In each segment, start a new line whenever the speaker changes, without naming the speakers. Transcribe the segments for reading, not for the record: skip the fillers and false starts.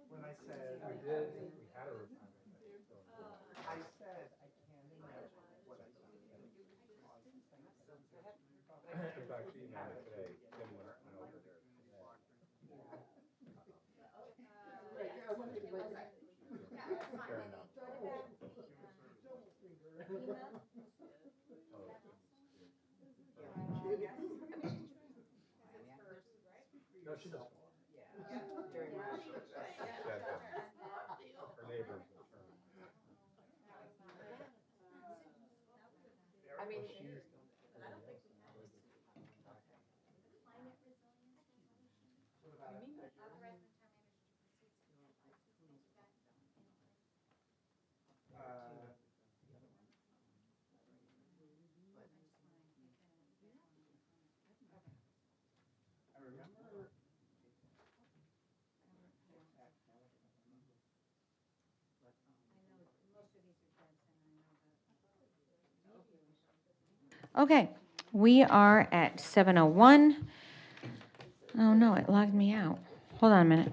When I said we did, we had a requirement. I said I can't imagine what I saw. In fact, she emailed me today. Kim went over there. Fair enough. No, she doesn't. Her neighbors.
I mean,
I remember.
Okay, we are at 7:01. Oh, no, it logged me out. Hold on a minute.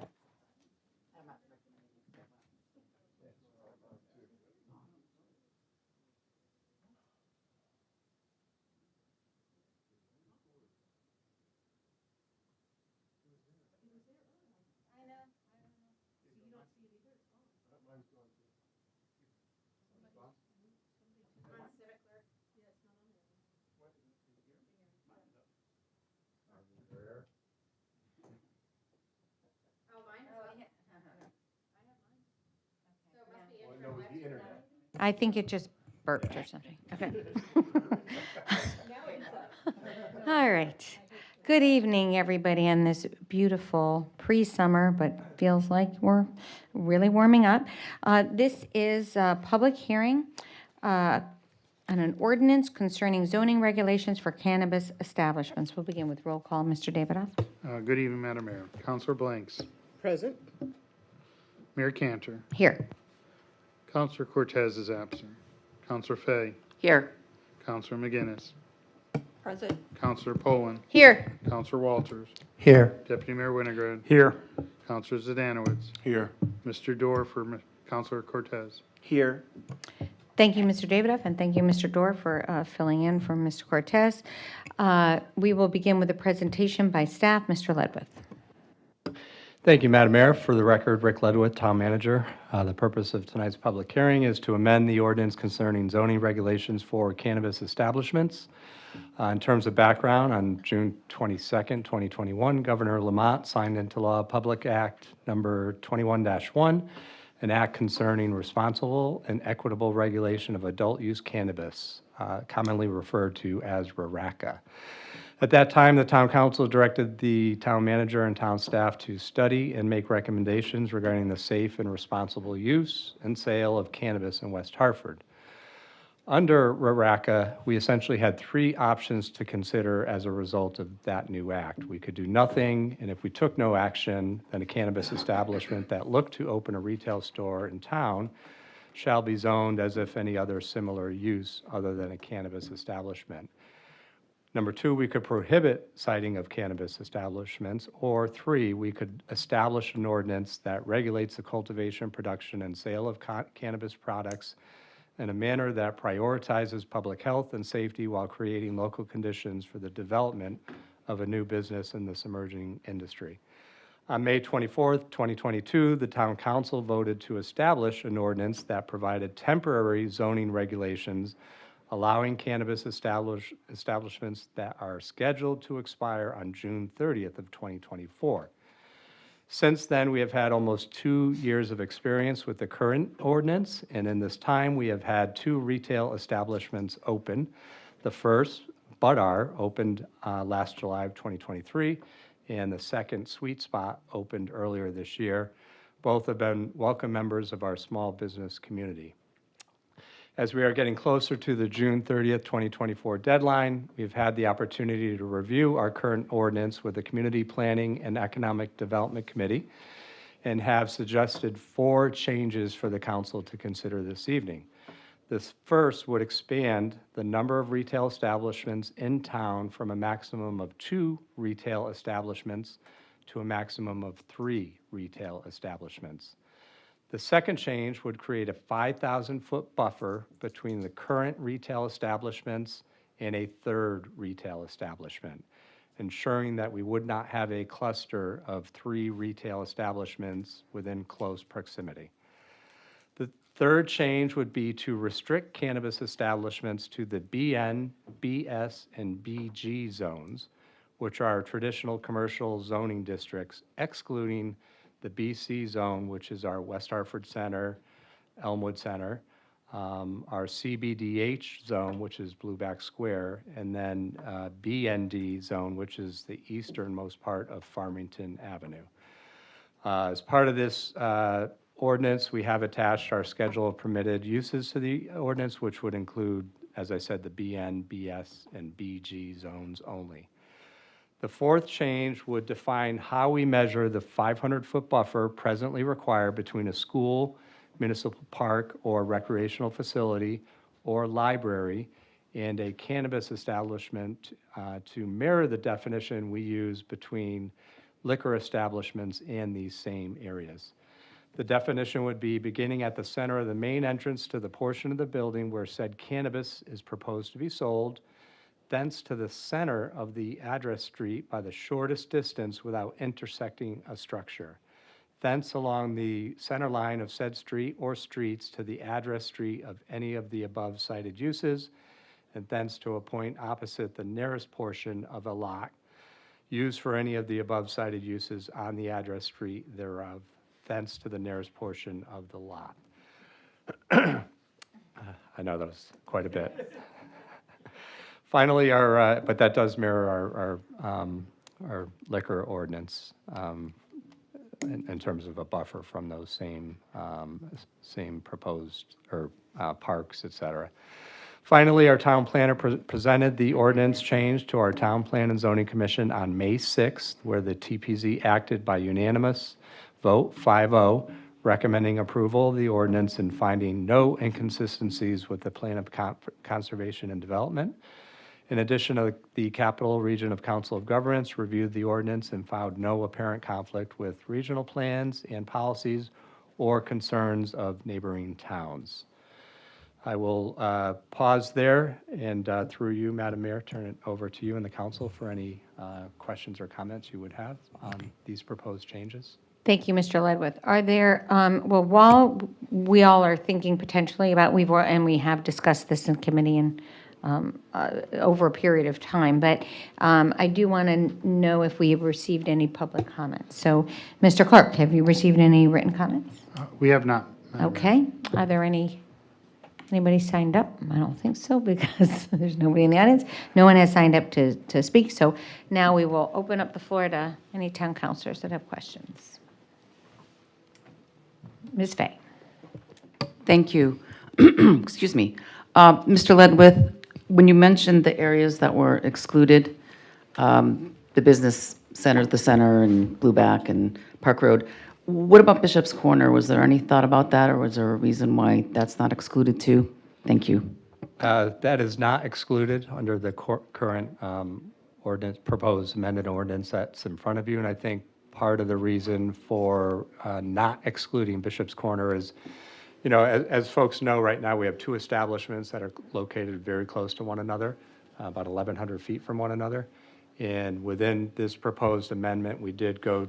No, it was the internet.
I think it just burped or something. Okay. All right. Good evening, everybody, on this beautiful pre-summer, but feels like we're really warming up. This is a public hearing on an ordinance concerning zoning regulations for cannabis establishments. We'll begin with roll call. Mr. Davidoff?
Good evening, Madam Mayor. Counselor Blanks.
Present.
Mayor Cantor.
Here.
Counselor Cortez is absent. Counselor Fay.
Here.
Counselor McGinnis.
Present.
Counselor Poland.
Here.
Counselor Walters.
Here.
Deputy Mayor Winograd.
Here.
Counselor Zdanowitz.
Here.
Mr. Dorr for Counselor Cortez.
Here.
Thank you, Mr. Davidoff, and thank you, Mr. Dorr, for filling in for Mr. Cortez. We will begin with a presentation by staff. Mr. Ledwith.
Thank you, Madam Mayor. For the record, Rick Ledwith, Town Manager. The purpose of tonight's public hearing is to amend the ordinance concerning zoning regulations for cannabis establishments. In terms of background, on June 22nd, 2021, Governor Lamont signed into law Public Act number 21-1, an act concerning responsible and equitable regulation of adult use cannabis, commonly referred to as RARACA. At that time, the town council directed the town manager and town staff to study and make recommendations regarding the safe and responsible use and sale of cannabis in West Hartford. Under RARACA, we essentially had three options to consider as a result of that new act. We could do nothing, and if we took no action, then a cannabis establishment that looked to open a retail store in town shall be zoned as if any other similar use other than a cannabis establishment. Number two, we could prohibit siting of cannabis establishments, or three, we could establish an ordinance that regulates the cultivation, production, and sale of cannabis products in a manner that prioritizes public health and safety while creating local conditions for the development of a new business in this emerging industry. On May 24th, 2022, the town council voted to establish an ordinance that provided temporary zoning regulations allowing cannabis establishments that are scheduled to expire on June 30th of 2024. Since then, we have had almost 2 years of experience with the current ordinance, and in this time, we have had 2 retail establishments open. The first, Budar, opened last July of 2023, and the second, Sweet Spot, opened earlier this year. Both have been welcome members of our small business community. As we are getting closer to the June 30th, 2024 deadline, we've had the opportunity to review our current ordinance with the Community Planning and Economic Development Committee and have suggested 4 changes for the council to consider this evening. This first would expand the number of retail establishments in town from a maximum of 2 retail establishments to a maximum of 3 retail establishments. The second change would create a 5,000-foot buffer between the current retail establishments and a third retail establishment, ensuring that we would not have a cluster of 3 retail establishments within close proximity. The third change would be to restrict cannabis establishments to the BN, BS, and BG zones, which are traditional commercial zoning districts, excluding the BC zone, which is our West Hartford Center, Elmwood Center, our CBDH zone, which is Blueback Square, and then BND zone, which is the easternmost part of Farmington Avenue. As part of this ordinance, we have attached our schedule of permitted uses to the ordinance, which would include, as I said, the BN, BS, and BG zones only. The fourth change would define how we measure the 500-foot buffer presently required between a school, municipal park, or recreational facility, or library, and a cannabis establishment to mirror the definition we use between liquor establishments in these same areas. The definition would be beginning at the center of the main entrance to the portion of the building where said cannabis is proposed to be sold, thence to the center of the address street by the shortest distance without intersecting a structure, thence along the center line of said street or streets to the address street of any of the above cited uses, and thence to a point opposite the nearest portion of a lot used for any of the above cited uses on the address street thereof, thence to the nearest portion of the lot. I know that was quite a bit. Finally, but that does mirror our liquor ordinance in terms of a buffer from those same proposed or parks, et cetera. Finally, our town planner presented the ordinance change to our Town Plan and Zoning Commission on May 6th, where the TPZ acted by unanimous vote 5-0, recommending approval of the ordinance and finding no inconsistencies with the Plan of Conservation and Development. In addition, the Capital Region of Council of Governments reviewed the ordinance and found no apparent conflict with regional plans and policies or concerns of neighboring towns. I will pause there and through you, Madam Mayor, turn it over to you and the council for any questions or comments you would have on these proposed changes.
Thank you, Mr. Ledwith. Are there, well, while we all are thinking potentially about, and we have discussed this in committee and over a period of time. But I do want to know if we have received any public comments. So, Mr. Clerk, have you received any written comments?
We have not. Madam Mayor.
Okay. Are there anybody signed up? I don't think so because there's nobody in the audience. No one has signed up to speak. So now we will open up the floor to any town councilors that have questions. Ms. Fay.
Thank you. Excuse me. Mr. Ledwith, when you mentioned the areas that were excluded, the business center, the center, and Blueback and Park Road, what about Bishop's Corner? Was there any thought about that, or was there a reason why that's not excluded too? Thank you.
That is not excluded under the current ordinance, proposed amended ordinance that's in front of you. And I think part of the reason for not excluding Bishop's Corner is, you know, as folks know, right now we have two establishments that are located very close to one another, about 1,100 feet from one another. And within this proposed amendment, we did go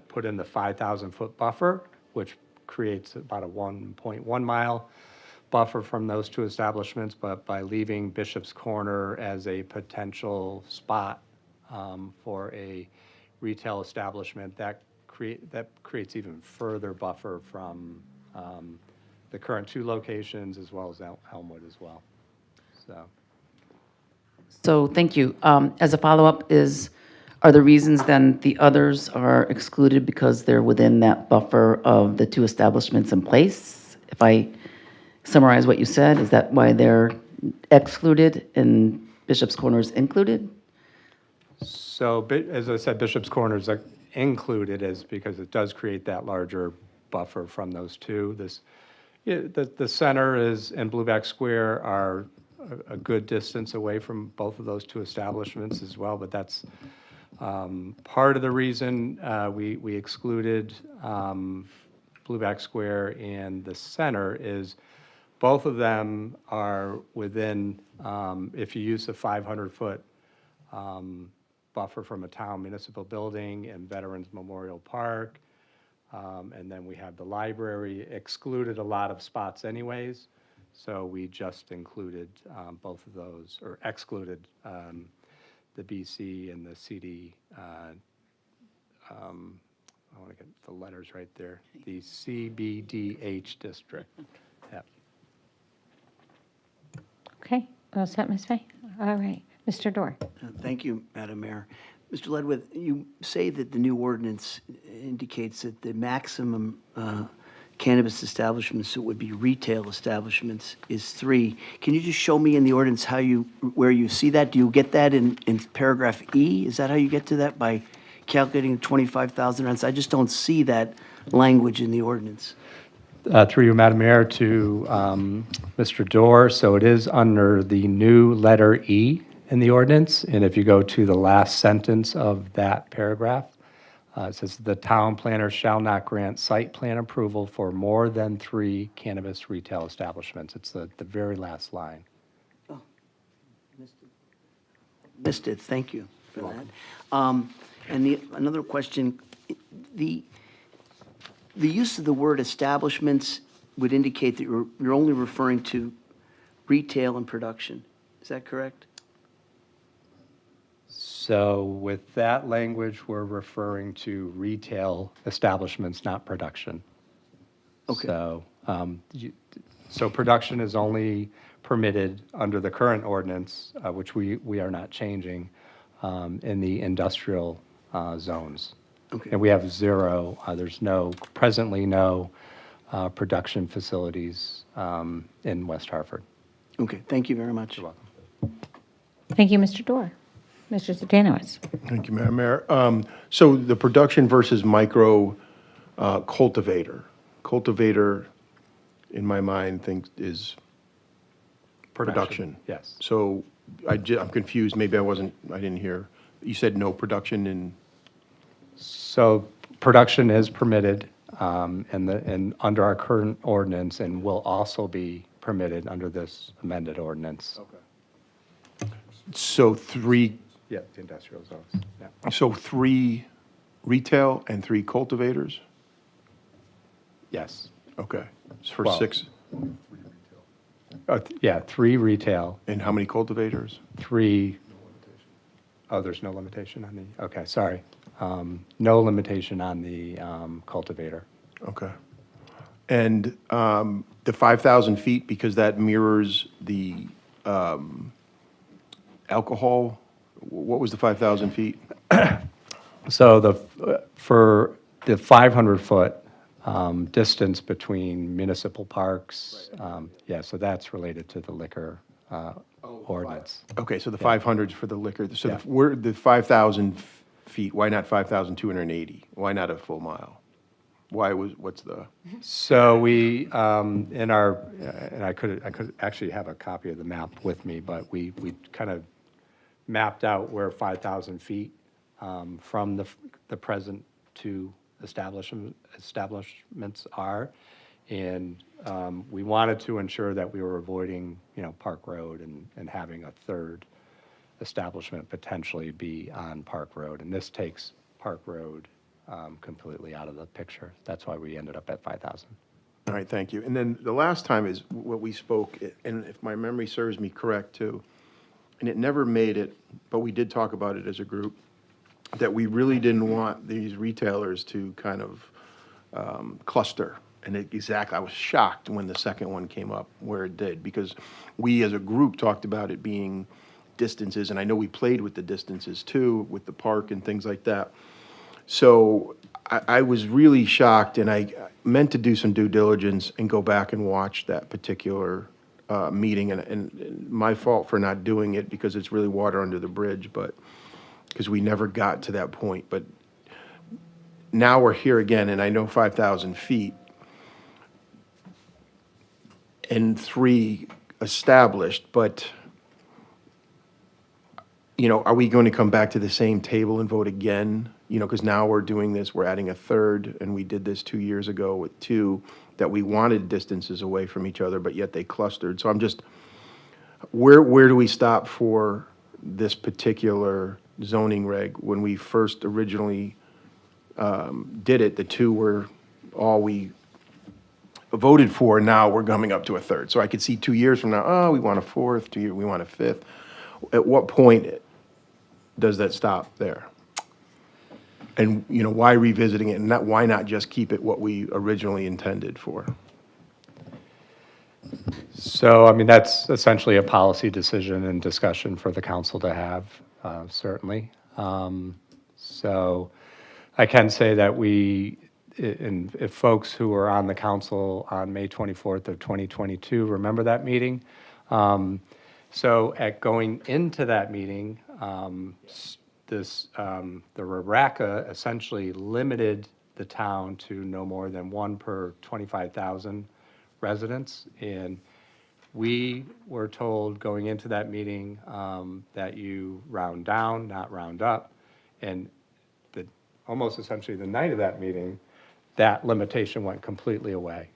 put in the 5,000-foot buffer, which creates about a 1.1 mile buffer from those two establishments. But by leaving Bishop's Corner as a potential spot for a retail establishment, that creates even further buffer from the current two locations as well as Elmwood as well.
So thank you. As a follow-up are the reasons then the others are excluded because they're within that buffer of the two establishments in place? If I summarize what you said, is that why they're excluded and Bishop's Corner is included?
So as I said, Bishop's Corner is included because it does create that larger buffer from those two. The center and Blueback Square are a good distance away from both of those two establishments as well, but that's part of the reason we excluded Blueback Square and the center is both of them are within, if you use the 500-foot buffer from a town municipal building and Veterans Memorial Park, and then we have the library, excluded a lot of spots anyways, so we just included both of those, or excluded the BC and the CD, I want to get the letters right there, the CBDH district. Yep.
Okay. Well set, Ms. Fay. All right. Mr. Dorr.
Thank you, Madam Mayor. Mr. Ledwith, you say that the new ordinance indicates that the maximum cannabis establishments, that would be retail establishments, is 3. Can you just show me in the ordinance where you see that? Do you get that in paragraph E? Is that how you get to that, by calculating 25,000 rents? I just don't see that language in the ordinance.
Through you, Madam Mayor, to Mr. Dorr. So it is under the new letter E in the ordinance. And if you go to the last sentence of that paragraph, it says the town planner shall not grant site plan approval for more than 3 cannabis retail establishments. It's the very last line.
Oh, missed it. Thank you for that. And another question, the use of the word establishments would indicate that you're only referring to retail and production. Is that correct?
So with that language, we're referring to retail establishments, not production.
Okay.
So production is only permitted under the current ordinance, which we are not changing, in the industrial zones.
Okay.
And we have 0, there's presently no production facilities in West Hartford.
Okay, thank you very much.
You're welcome.
Thank you, Mr. Dorr. Mr. Zadanowitz.
Thank you, Madam Mayor. So the production versus micro cultivator. Cultivator, in my mind, is production.
Yes.
So I'm confused. Maybe I didn't hear. You said no production in?
So production is permitted and under our current ordinance and will also be permitted under this amended ordinance.
Okay. So 3.
Yeah, the industrial zones. Yeah.
So 3 retail and 3 cultivators?
Yes.
Okay. It's for
Well,
6.
Yeah, 3 retail,
And how many cultivators?
3, oh, there's no limitation on the, okay, sorry. No limitation on the cultivator.
Okay. And the 5,000 feet, because that mirrors the alcohol, what was the 5,000 feet?
So for the 500-foot distance between municipal parks, yeah, so that's related to the liquor ordinance.
Okay, so the 500's for the liquor. So
Yeah.
we're the 5,000 feet, why not 5,280? Why not a full mile? What's the,
So we, in our, and I could actually have a copy of the map with me, but we kind of mapped out where 5,000 feet from the present 2 establishments are. And we wanted to ensure that we were avoiding, Park Road and having a third establishment potentially be on Park Road. And this takes Park Road completely out of the picture. That's why we ended up at 5,000.
all right, thank you. And then the last time is what we spoke, and if my memory serves me correct too, and it never made it, but we did talk about it as a group, that we really didn't want these retailers to kind of cluster. And I was shocked when the second one came up where it did, because we as a group talked about it being distances, and I know we played with the distances too, with the park and things like that. So I was really shocked, and I meant to do some due diligence and go back and watch that particular meeting, and my fault for not doing it, because it's really water under the bridge, but because we never got to that point. But now we're here again, and I know 5,000 feet and 3 established, but, are we going to come back to the same table and vote again? Because now we're doing this, we're adding a third, and we did this 2 years ago with 2 that we wanted distances away from each other, but yet they clustered. So I'm just, where do we stop for this particular zoning reg? When we first originally did it, the 2 were all we voted for. Now we're coming up to a third. So I could see 2 years from now, oh, we want a 4th, 2 years, we want a 5th. At what point does that stop there? And, why revisiting it, and why not just keep it what we originally intended for?
So, I mean, that's essentially a policy decision and discussion for the council to have, certainly. So I can say that and if folks who were on the council on May 24th of 2022 remember that meeting, so at going into that meeting, the RRACA essentially limited the town to no more than 1 per 25,000 residents. And we were told going into that meeting that you round down, not round up. And almost essentially the night of that meeting, that limitation went completely away.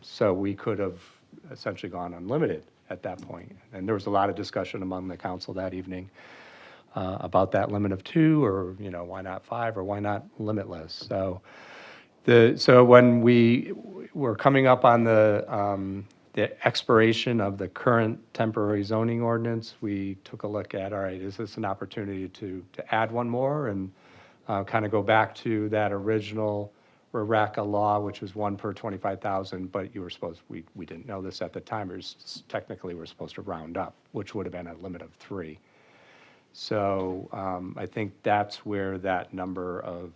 So we could have essentially gone unlimited at that point. And there was a lot of discussion among the council that evening about that limit of 2, or, why not 5, or why not limitless? So when we were coming up on the expiration of the current temporary zoning ordinance, we took a look at, all right, is this an opportunity to add one more and kind of go back to that original RRACA law, which was 1 per 25,000, but we didn't know this at the time, technically we're supposed to round up, which would have been a limit of 3. So I think that's where that number of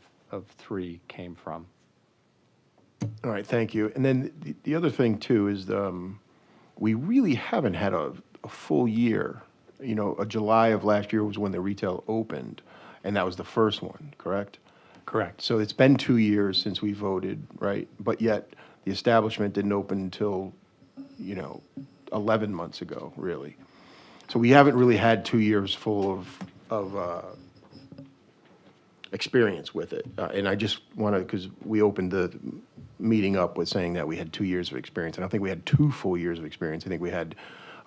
3 came from.
All right, thank you. And then the other thing too is we really haven't had a full year. A July of last year was when the retail opened, and that was the first one, correct?
Correct.
So it's been 2 years since we voted, right? But yet the establishment didn't open until, 11 months ago, really. So we haven't really had 2 years full of experience with it. And I just want to, because we opened the meeting up with saying that we had 2 years of experience. I don't think we had 2 full years of experience. I think we had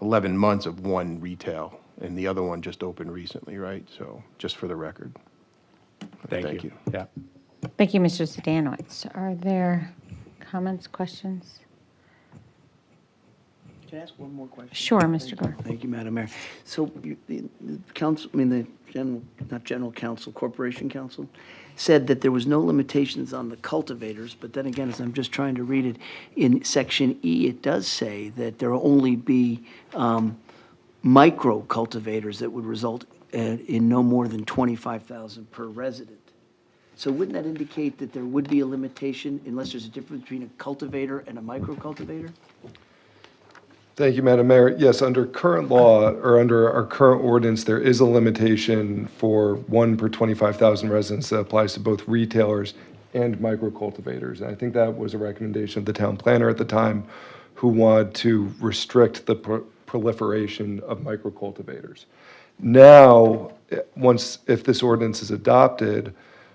11 months of one retail, and the other one just opened recently, right? So just for the record.
Thank you. Yeah.
Thank you, Mr. Zdanowitz. Are there comments, questions?
Can I ask one more question?
Sure, Mr. Gore.
Thank you, Madam Mayor. So the council, I mean, the general, not general counsel, corporation counsel, said that there was no limitations on the cultivators, but then again, as I'm just trying to read it, in section E, it does say that there will only be micro cultivators that would result in no more than 25,000 per resident. So wouldn't that indicate that there would be a limitation unless there's a difference between a cultivator and a micro cultivator?
Thank you, Madam Mayor. Yes, under current law, or under our current ordinance, there is a limitation for 1 per 25,000 residents that applies to both retailers and micro cultivators. And I think that was a recommendation of the town planner at the time, who wanted to restrict the proliferation of micro cultivators. Now, if this ordinance is adopted,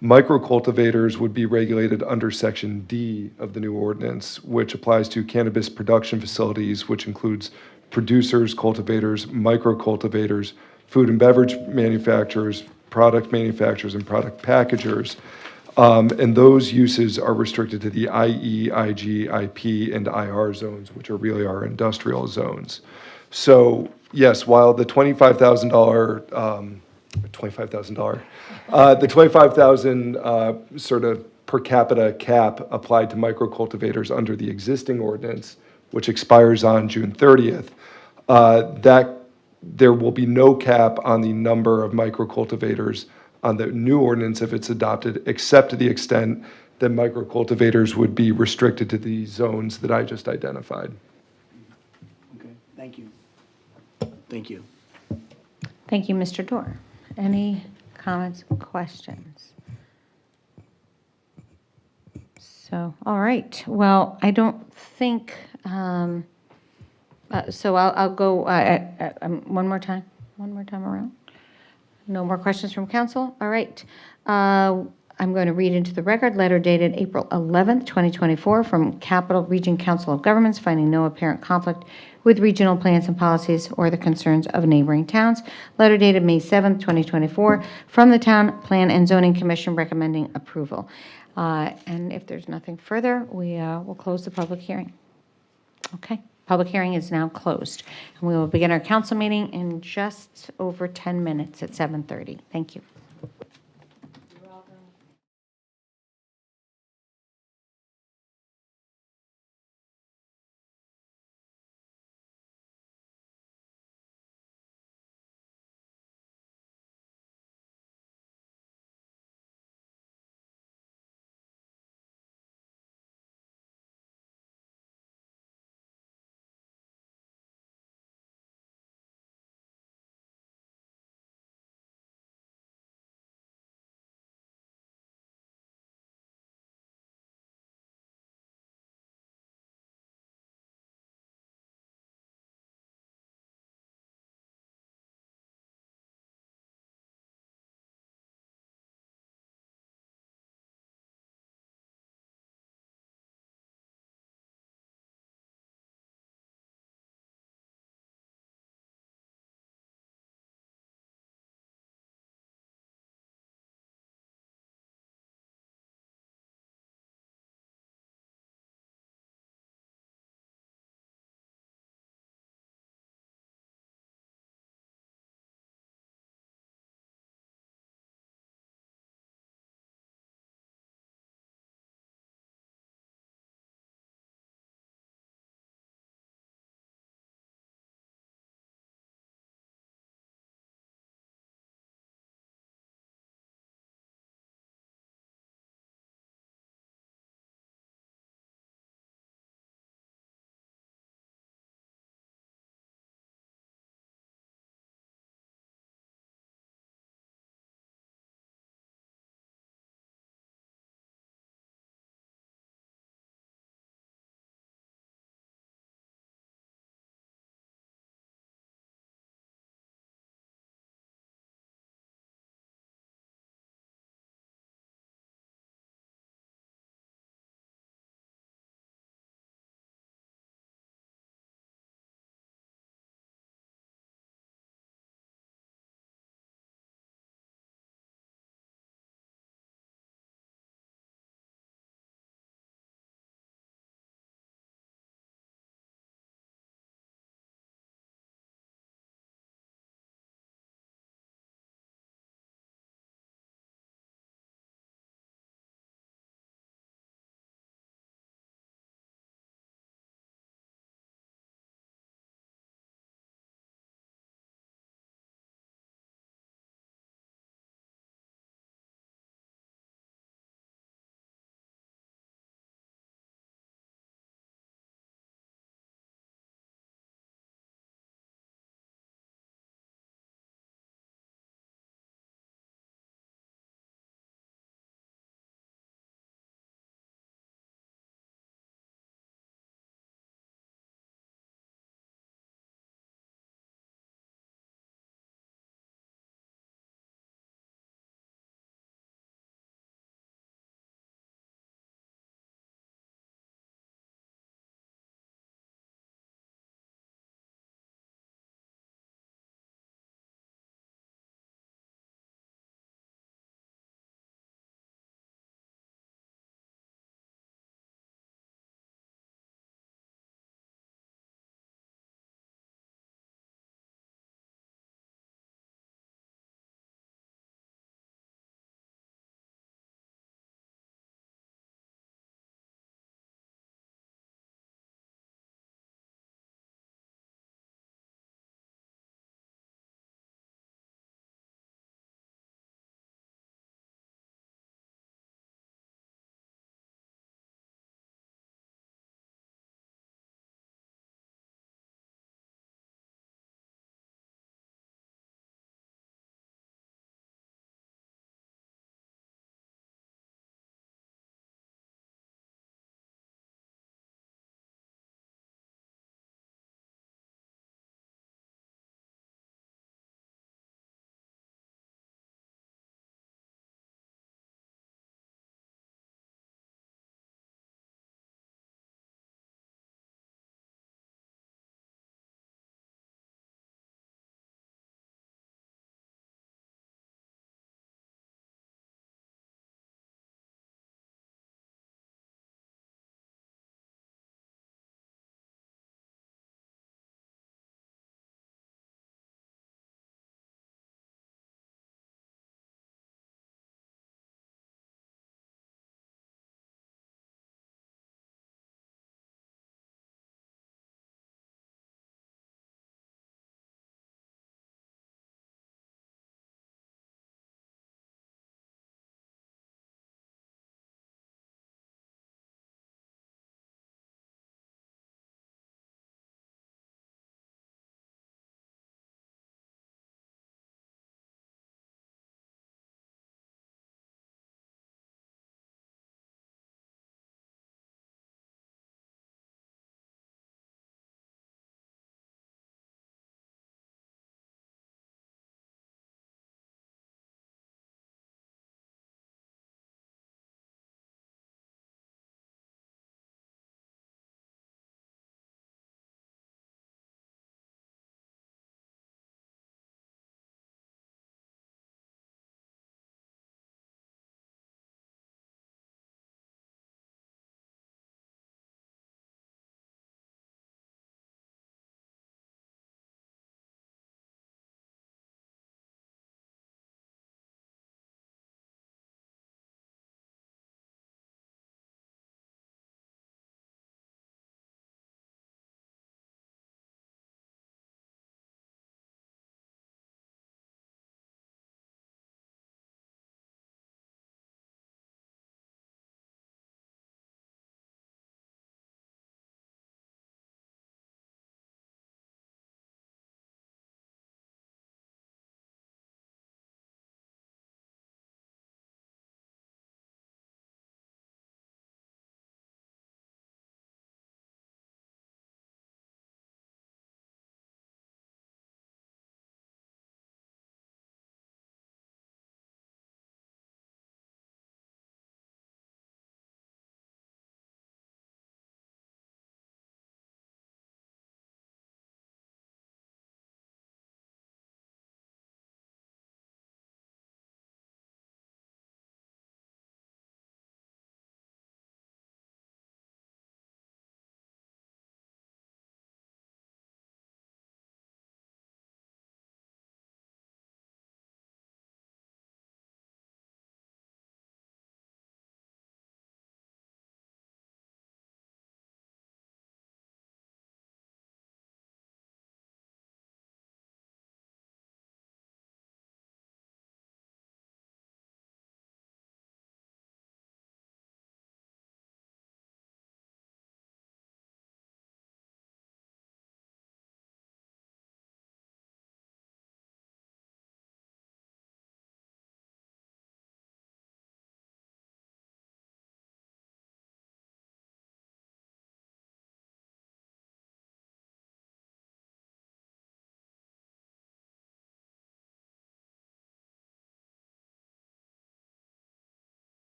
micro cultivators would be regulated under Section D of the new ordinance, which applies to cannabis production facilities, which includes producers, cultivators, micro cultivators, food and beverage manufacturers, product manufacturers, and product packagers. And those uses are restricted to the IE, IG, IP, and IR zones, which are really our industrial zones. So yes, while the the 25,000 sort of per capita cap applied to micro cultivators under the existing ordinance, which expires on June 30th, that there will be no cap on the number of micro cultivators on the new ordinance if it's adopted, except to the extent that micro cultivators would be restricted to the zones that I just identified.
Okay, thank you. Thank you.
Thank you, Mr. Dorr. Any comments, questions? So, all right. Well, I don't think, so I'll go one more time around. No more questions from council? All right. I'm going to read into the record, letter dated April 11th, 2024, from Capital Region Council of Governments, finding no apparent conflict with regional plans and policies or the concerns of neighboring towns. Letter dated May 7th, 2024, from the Town Plan and Zoning Commission recommending approval. And if there's nothing further, we will close the public hearing. Okay. Public hearing is now closed. And we will begin our council meeting in just over 10 minutes at 7:30. Thank you.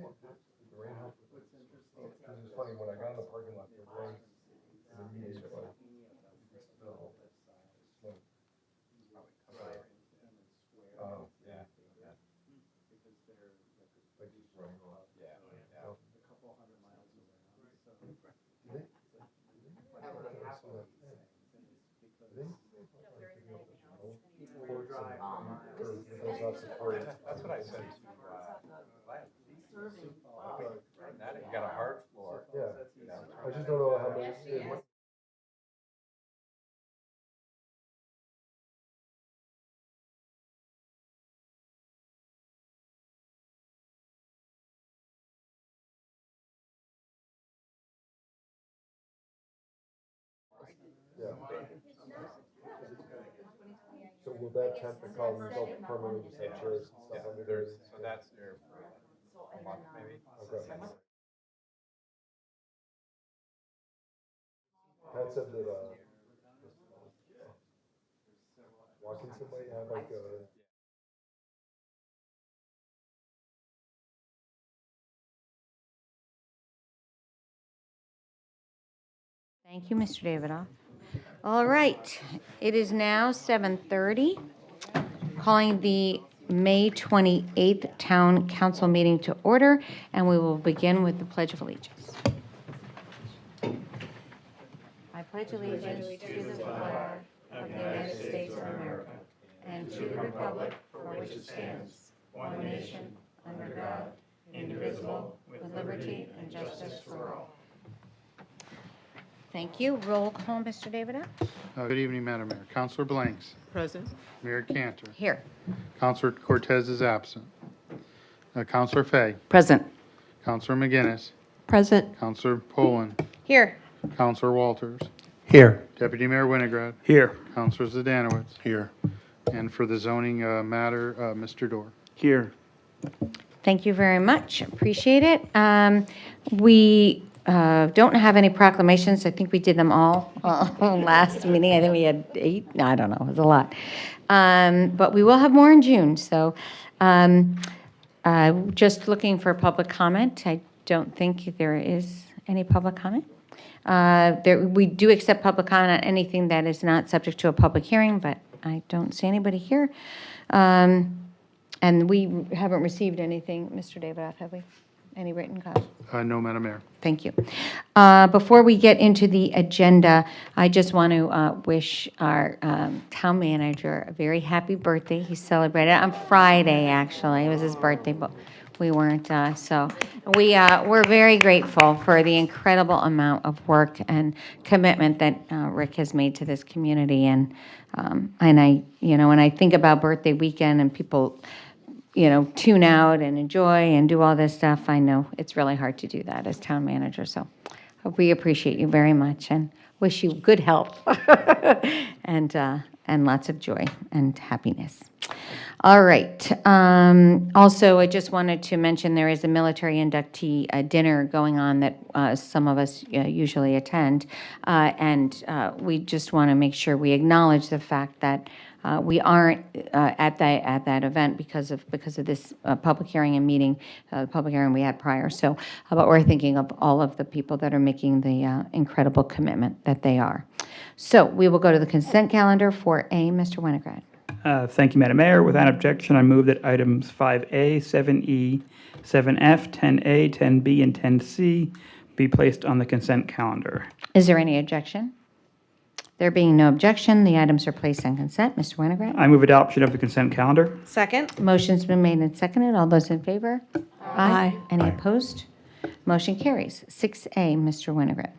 It's funny, when I got in the parking lot, the rain, the media was like, oh, yeah. Like just running off. Yeah.
That's what I said to, that, you got a hard floor.
Yeah, I just don't know how many. Yeah. So will that tent become self-permanently, just have chairs and stuff under there?
So that's there for a month maybe.
Okay. Pat said that, Washington might have like a.
Thank you, Mr. Davidoff. All right, it is now 7:30. Calling the May 28th Town Council meeting to order, and we will begin with the Pledge of Allegiance. I pledge allegiance to the flag of the United States of America and to the republic for which it stands, one nation, under God, indivisible, with liberty and justice for all. Thank you. Roll call, Mr. Davidoff.
Good evening, Madam Mayor. Counselor Blanks.
Present.
Mayor Cantor.
Here.
Counselor Cortez is absent. Counselor Fay.
Present.
Counselor McGinnis.
Present.
Counselor Poland.
Here.
Counselor Walters.
Here.
Deputy Mayor Winograd.
Here.
Counselor Zdanowitz.
Here.
And for the zoning matter, Mr. Dorr.
Here.
Thank you very much. Appreciate it. We don't have any proclamations. I think we did them all last meeting. I think we had 8. No, I don't know. It was a lot. But we will have more in June. So just looking for public comment. I don't think there is any public comment. We do accept public comment on anything that is not subject to a public hearing, but I don't see anybody here. And we haven't received anything, Mr. Davidoff, have we? Any written comment?
No, Madam Mayor.
Thank you. Before we get into the agenda, I just want to wish our town manager a very happy birthday. He celebrated on Friday, actually. It was his birthday, but we weren't. So we're very grateful for the incredible amount of work and commitment that Rick has made to this community. And I, when I think about birthday weekend and people tune out and enjoy and do all this stuff, I know it's really hard to do that as town manager. So we appreciate you very much and wish you good health and lots of joy and happiness. All right. Also, I just wanted to mention there is a military inductee dinner going on that some of us usually attend. And we just want to make sure we acknowledge the fact that we aren't at that event because of this public hearing and meeting, public hearing we had prior. So, but we're thinking of all of the people that are making the incredible commitment that they are. So we will go to the consent calendar for A. Mr. Winograd.
Thank you, Madam Mayor. Without objection, I move that items 5A, 7E, 7F, 10A, 10B, and 10C be placed on the consent calendar.
Is there any objection? There being no objection, the items are placed on consent. Mr. Winograd?
I move adoption of the consent calendar.
Second.
Motion's been made and seconded. All those in favor?
Aye.
Any opposed? Motion carries. 6A, Mr. Winograd.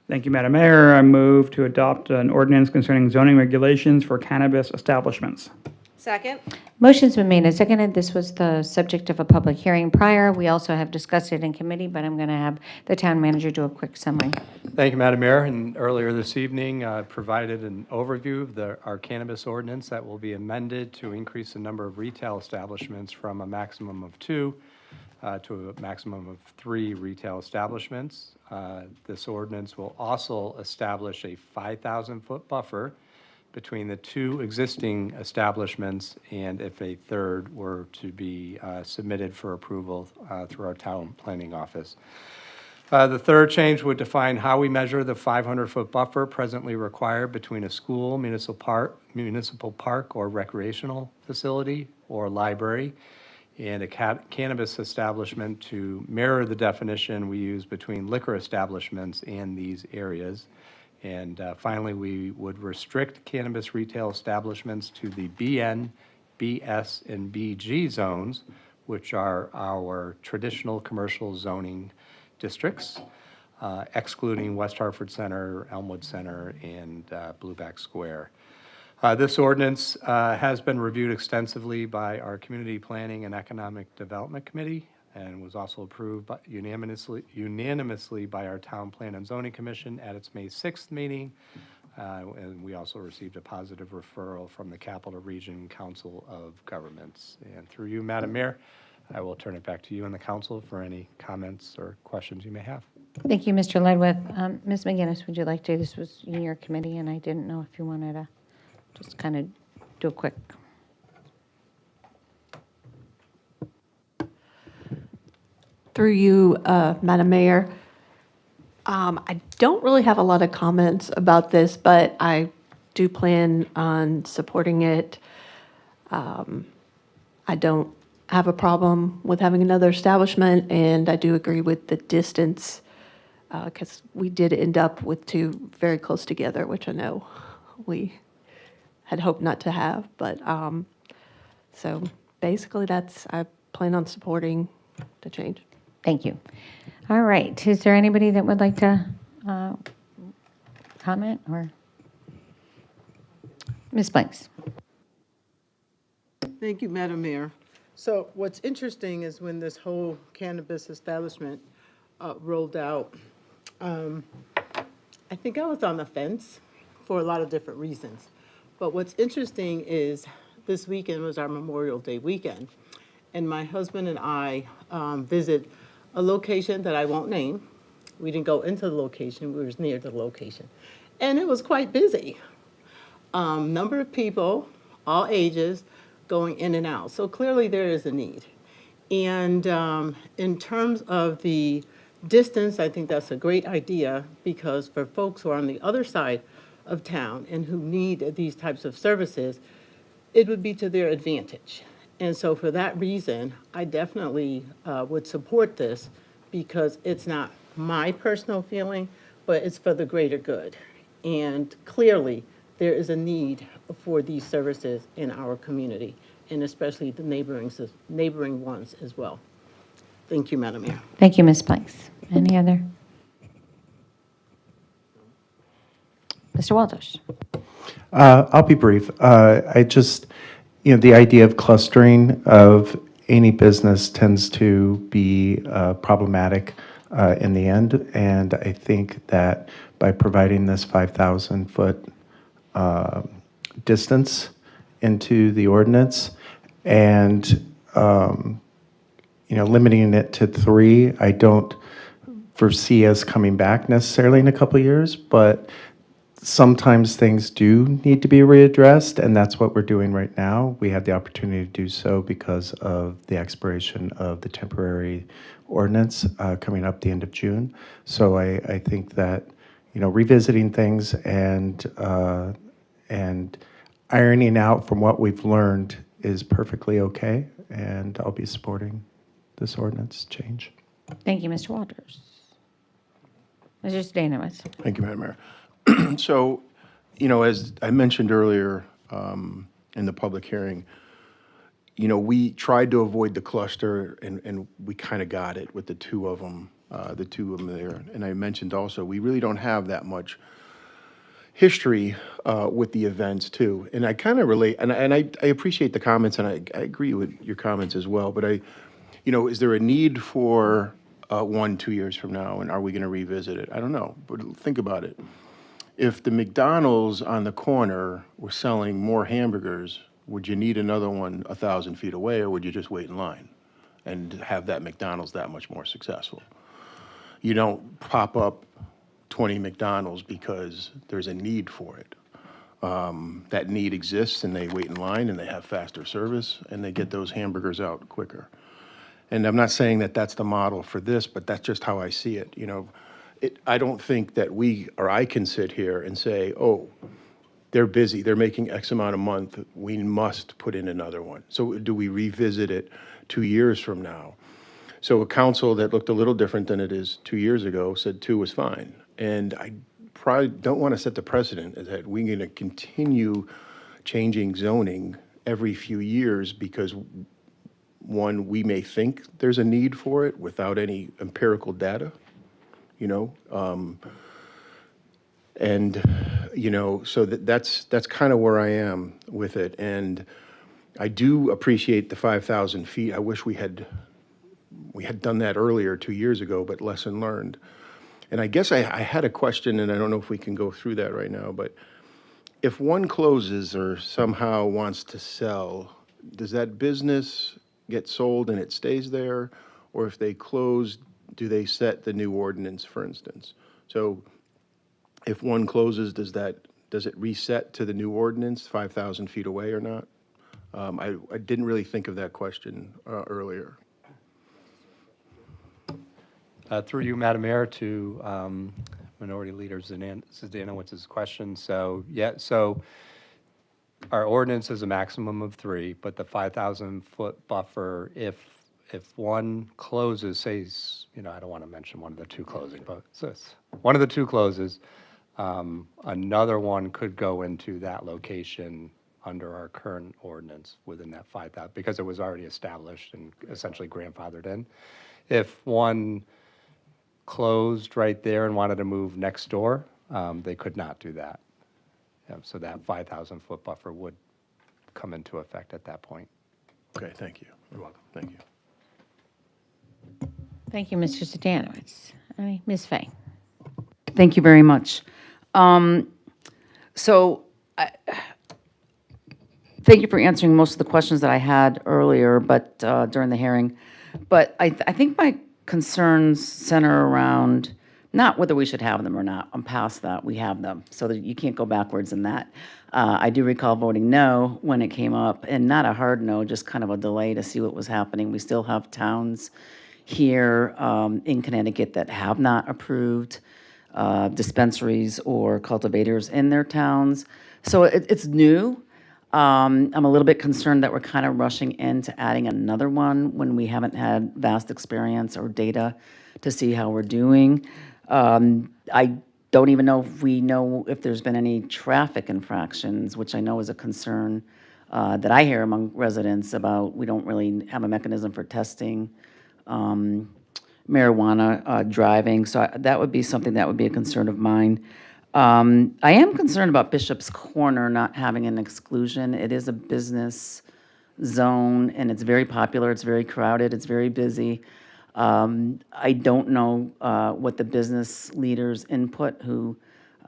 Thank you, Madam Mayor. I move to adopt an ordinance concerning zoning regulations for cannabis establishments.
Second.
Motion's been made and seconded. This was the subject of a public hearing prior. We also have discussed it in committee, but I'm going to have the town manager do a quick summary.
Thank you, Madam Mayor. And earlier this evening, I provided an overview of our cannabis ordinance that will be amended to increase the number of retail establishments from a maximum of 2 to a maximum of 3 retail establishments. This ordinance will also establish a 5,000-foot buffer between the two existing establishments and if a third were to be submitted for approval through our town planning office. The third change would define how we measure the 500-foot buffer presently required between a school, municipal park or recreational facility or library and a cannabis establishment to mirror the definition we use between liquor establishments and these areas. And finally, we would restrict cannabis retail establishments to the BN, BS, and BG zones, which are our traditional commercial zoning districts, excluding West Hartford Center, Elmwood Center, and Blueback Square. This ordinance has been reviewed extensively by our Community Planning and Economic Development Committee and was also approved unanimously by our Town Plan and Zoning Commission at its May 6th meeting. And we also received a positive referral from the Capital Region Council of Governments. And through you, Madam Mayor, I will turn it back to you and the council for any comments or questions you may have.
Thank you, Mr. Ledwith. Ms. McGinnis, would you like to, this was in your committee, and I didn't know if you wanted to just kind of do a quick.
Through you, Madam Mayor, I don't really have a lot of comments about this, but I do plan on supporting it. I don't have a problem with having another establishment, and I do agree with the distance because we did end up with two very close together, which I know we had hoped not to have. But so basically, I plan on supporting the change.
Thank you. All right. Is there anybody that would like to comment or? Ms. Blanks.
Thank you, Madam Mayor. So what's interesting is when this whole cannabis establishment rolled out, I think I was on the fence for a lot of different reasons. But what's interesting is this weekend was our Memorial Day weekend, and my husband and I visit a location that I won't name. We didn't go into the location, we were near the location. And it was quite busy. Number of people, all ages, going in and out. So clearly there is a need. And in terms of the distance, I think that's a great idea because for folks who are on the other side of town and who need these types of services, it would be to their advantage. And so for that reason, I definitely would support this because it's not my personal feeling, but it's for the greater good. And clearly, there is a need for these services in our community, and especially the neighboring ones as well. Thank you, Madam Mayor.
Thank you, Ms. Blanks. Any other? Mr. Walters.
I'll be brief. I just, the idea of clustering of any business tends to be problematic in the end. And I think that by providing this 5,000-foot distance into the ordinance and, limiting it to 3, I don't foresee us coming back necessarily in a couple of years, but sometimes things do need to be readdressed, and that's what we're doing right now. We had the opportunity to do so because of the expiration of the temporary ordinance coming up the end of June. So I think that, revisiting things and ironing out from what we've learned is perfectly okay, and I'll be supporting this ordinance change.
Thank you, Mr. Walters. Mr. Stanowitz.
Thank you, Madam Mayor. So, as I mentioned earlier in the public hearing, we tried to avoid the cluster, and we kind of got it with the two of them there. And I mentioned also, we really don't have that much history with the events, too. And I kind of relate, and I appreciate the comments, and I agree with your comments as well, but is there a need for 1-2 years from now, and are we going to revisit it? I don't know, but think about it. If the McDonald's on the corner were selling more hamburgers, would you need another one 1,000 feet away, or would you just wait in line and have that McDonald's that much more successful? You don't pop up 20 McDonald's because there's a need for it. that need exists, and they wait in line, and they have faster service, and they get those hamburgers out quicker. And I'm not saying that that's the model for this, but that's just how I see it, you know. I don't think that we, or I can sit here and say, oh, they're busy, they're making X amount a month, we must put in another one. So do we revisit it 2 years from now? So a council that looked a little different than it is 2 years ago said 2 was fine. And I probably don't want to set the precedent that we're going to continue changing zoning every few years because, one, we may think there's a need for it without any empirical data, you know? And, you know, so that's kind of where I am with it. And I do appreciate the 5,000 feet. I wish we had done that earlier 2 years ago, but lesson learned. And I guess I had a question, and I don't know if we can go through that right now, but if one closes or somehow wants to sell, does that business get sold and it stays there? Or if they close, do they set the new ordinance, for instance? So if one closes, does it reset to the new ordinance 5,000 feet away or not? I didn't really think of that question earlier.
Through you, Madam Mayor, to Minority Leader Zdanowicz's question. So, yeah, so our ordinance is a maximum of 3, but the 5,000-foot buffer, if one closes, say, you know, I don't want to mention one of the 2 closing, but one of the 2 closes, another one could go into that location under our current ordinance within that 5,000, because it was already established and essentially grandfathered in. If one closed right there and wanted to move next door, they could not do that. So that 5,000-foot buffer would come into effect at that point.
Okay, thank you. You're welcome. Thank you.
Thank you, Mr. Zdanowicz. Ms. Fay.
Thank you very much. Thank you for answering most of the questions that I had earlier, but during the hearing. But I think my concerns center around not whether we should have them or not. I'm past that. We have them, so that you can't go backwards in that. I do recall voting no when it came up, and not a hard no, just kind of a delay to see what was happening. We still have towns here in Connecticut that have not approved dispensaries or cultivators in their towns. So it's new. I'm a little bit concerned that we're kind of rushing into adding another one when we haven't had vast experience or data to see how we're doing. I don't even know if we know if there's been any traffic infractions, which I know is a concern that I hear among residents about. We don't really have a mechanism for testing marijuana driving, so that would be something that would be a concern of mine. I am concerned about Bishop's Corner not having an exclusion. It is a business zone, and it's very popular, it's very crowded, it's very busy. I don't know what the business leaders' input who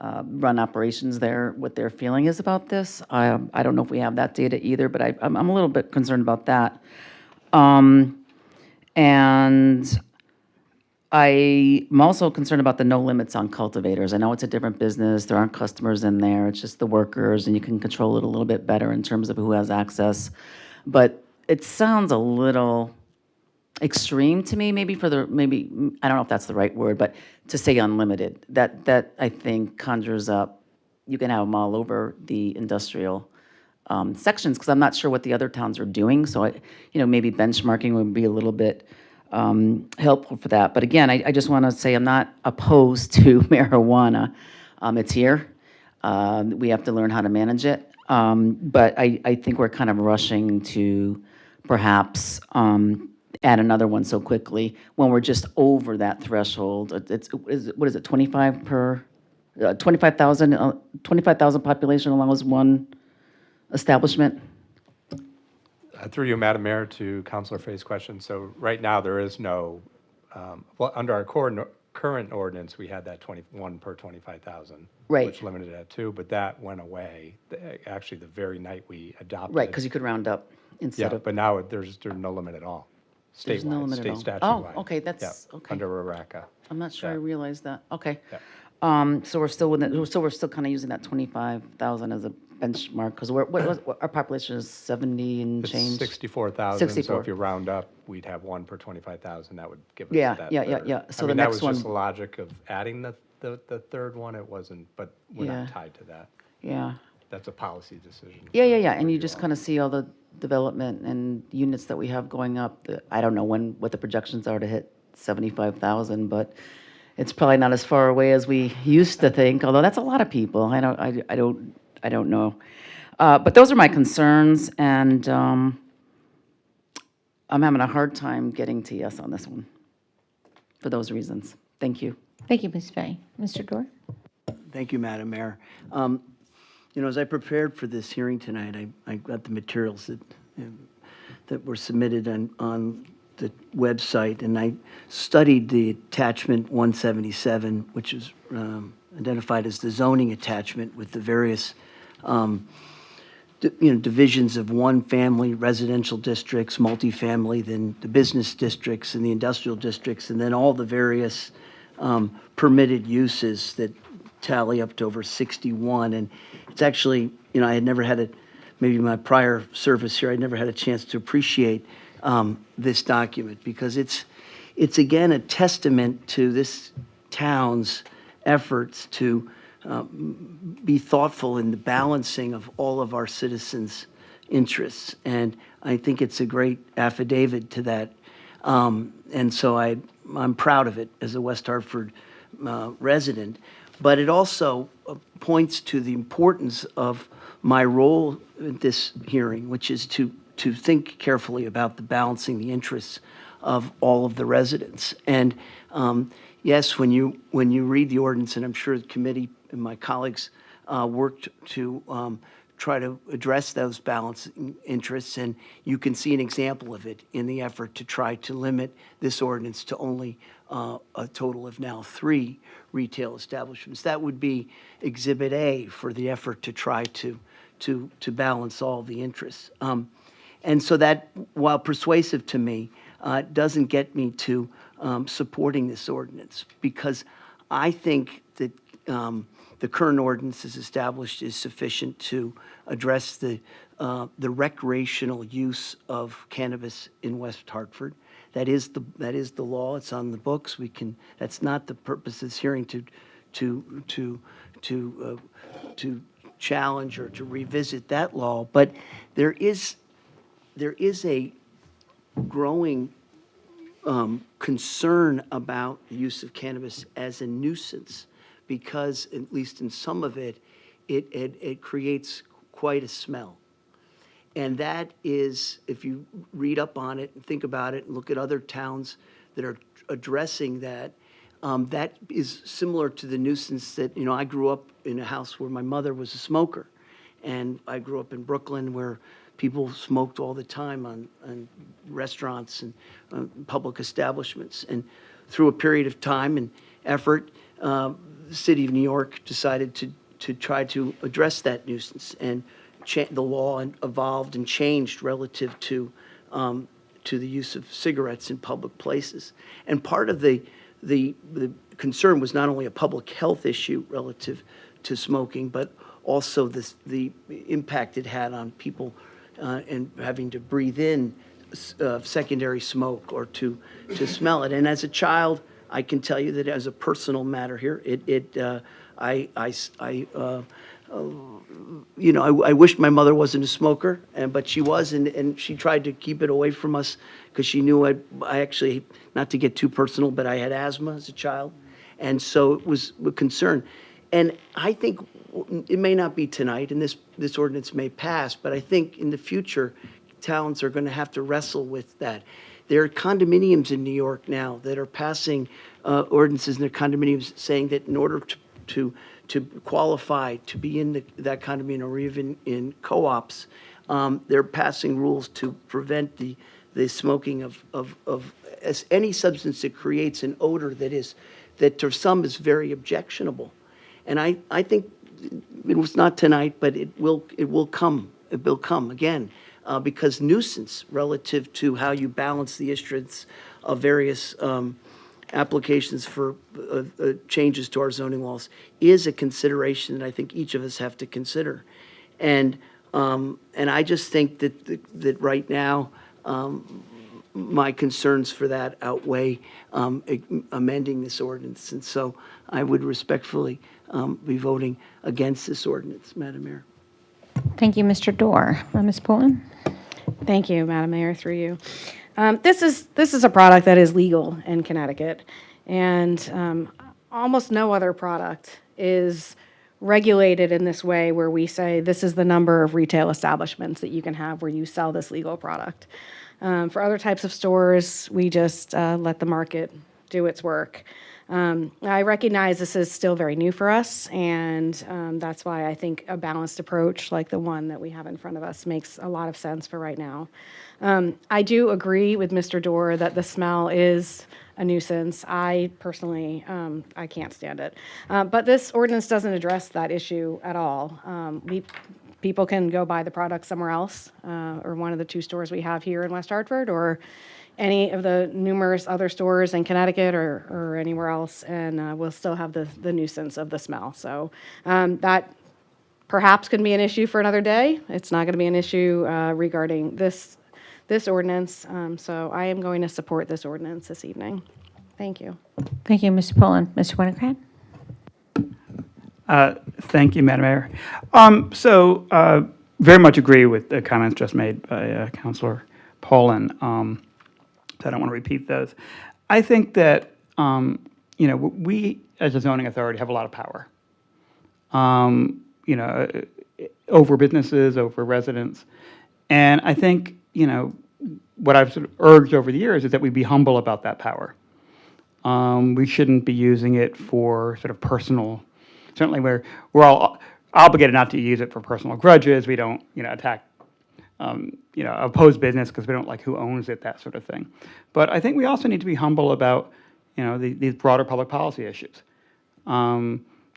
run operations there, what their feeling is about this. I don't know if we have that data either, but I'm a little bit concerned about that. And I'm also concerned about the no limits on cultivators. I know it's a different business, there aren't customers in there, it's just the workers, and you can control it a little bit better in terms of who has access. But it sounds a little extreme to me, maybe I don't know if that's the right word, but to say unlimited. That I think conjures up, you can have them all over the industrial sections, because I'm not sure what the other towns are doing. So maybe benchmarking would be a little bit helpful for that. But again, I just want to say I'm not opposed to marijuana. It's here. We have to learn how to manage it. But I think we're kind of rushing to perhaps add another one so quickly when we're just over that threshold. What is it, 25 per 25,000 population along with one establishment?
Through you, Madam Mayor, to Councilor Fay's question. So right now, there is no, under our current ordinance, we had that 21 per 25,000.
Right.
Which limited it at 2, but that went away, actually, the very night we adopted.
Right, because you could round up instead of.
But now there's no limit at all.
There's no limit at all.
State statute-wide.
Oh, okay, that's, okay.
Under RACA.
I'm not sure I realized that. Okay.
Yeah.
So we're still kind of using that 25,000 as a benchmark? Because our population is 70 and
It's
change.
64,000, so
64.
if you round up, we'd have one per 25,000, that would give us
Yeah,
that
yeah,
third.
yeah. So
I
the
mean, that
next
was just
one-
the logic of adding the third one, it wasn't, but we're
Yeah.
not tied to that.
Yeah.
That's a policy decision.
Yeah. And you just kind of see all the development and units that we have going up. I don't know what the projections are to hit 75,000, but it's probably not as far away as we used to think, although that's a lot of people. I don't know. But those are my concerns, and I'm having a hard time getting to yes on this one for those reasons. Thank you.
Thank you, Ms. Fay. Mr. Dorr?
Thank you, Madam Mayor. As I prepared for this hearing tonight, I got the materials that were submitted on the website, and I studied the attachment 177, which is identified as the zoning attachment with the various divisions of one-family residential districts, multifamily, then the business districts and the industrial districts, and then all the various permitted uses that tally up to over 61. And it's actually, I had never had maybe my prior service here, I'd never had a chance to appreciate this document, because it's again a testament to this town's efforts to be thoughtful in the balancing of all of our citizens' interests. And I think it's a great affidavit to that. And so I'm proud of it as a West Hartford resident. But it also points to the importance of my role in this hearing, which is to think carefully about the balancing the interests of all of the residents. And yes, when you read the ordinance, and I'm sure the committee and my colleagues worked to try to address those balancing interests, and you can see an example of it in the effort to try to limit this ordinance to only a total of now 3 retail establishments. That would be Exhibit A for the effort to try to balance all the interests. And so that, while persuasive to me, doesn't get me to supporting this ordinance, because I think that the current ordinance as established is sufficient to address the recreational use of cannabis in West Hartford. That is the law. It's on the books. That's not the purpose of this hearing to challenge or to revisit that law. But there is a growing concern about the use of cannabis as a nuisance, because at least in some of it creates quite a smell. And that is, if you read up on it and think about it and look at other towns that are addressing that, that is similar to the nuisance that, I grew up in a house where my mother was a smoker. And I grew up in Brooklyn where people smoked all the time on restaurants and public establishments. And through a period of time and effort, the city of New York decided to try to address that nuisance, and the law evolved and changed relative to the use of cigarettes in public places. And part of the concern was not only a public health issue relative to smoking, but also the impact it had on people and having to breathe in secondary smoke or to smell it. And as a child, I can tell you that as a personal matter here, I wished my mother wasn't a smoker, but she was, and she tried to keep it away from us because she knew I actually, not to get too personal, but I had asthma as a child, and so it was a concern. And I think it may not be tonight, and this ordinance may pass, but I think in the future, towns are going to have to wrestle with that. There are condominiums in New York now that are passing ordinances in their condominiums saying that in order to qualify to be in that condominium or even in co-ops, they're passing rules to prevent the smoking of any substance that creates an odor that to some is very objectionable. And I think it was not tonight, but it will come. It will come again, because nuisance relative to how you balance the issuance of various applications for changes to our zoning laws is a consideration that I think each of us have to consider. And I just think that right now, my concerns for that outweigh amending this ordinance. And so I would respectfully be voting against this ordinance, Madam Mayor.
Thank you, Mr. Dorr. Ms. Pullen?
Thank you, Madam Mayor, through you. This is a product that is legal in Connecticut, and almost no other product is regulated in this way where we say this is the number of retail establishments that you can have where you sell this legal product. For other types of stores, we just let the market do its work. I recognize this is still very new for us, and that's why I think a balanced approach like the one that we have in front of us makes a lot of sense for right now. I do agree with Mr. Dorr that the smell is a nuisance. I personally, I can't stand it. But this ordinance doesn't address that issue at all. People can go buy the product somewhere else, or one of the 2 stores we have here in West Hartford, or any of the numerous other stores in Connecticut or anywhere else, and we'll still have the nuisance of the smell. So that perhaps could be an issue for another day. It's not going to be an issue regarding this ordinance. So I am going to support this ordinance this evening. Thank you.
Thank you, Ms. Pullen. Mr. Winograd?
Thank you, Madam Mayor. Very much agree with the comments just made by Councilor Pullen. So I don't want to repeat those. I think that, we as a zoning authority have a lot of power, over businesses, over residents. And I think, what I've sort of urged over the years is that we be humble about that power. We shouldn't be using it for sort of personal, certainly we're all obligated not to use it for personal grudges. We don't, attack oppose business because we don't like who owns it, that sort of thing. But I think we also need to be humble about, these broader public policy issues.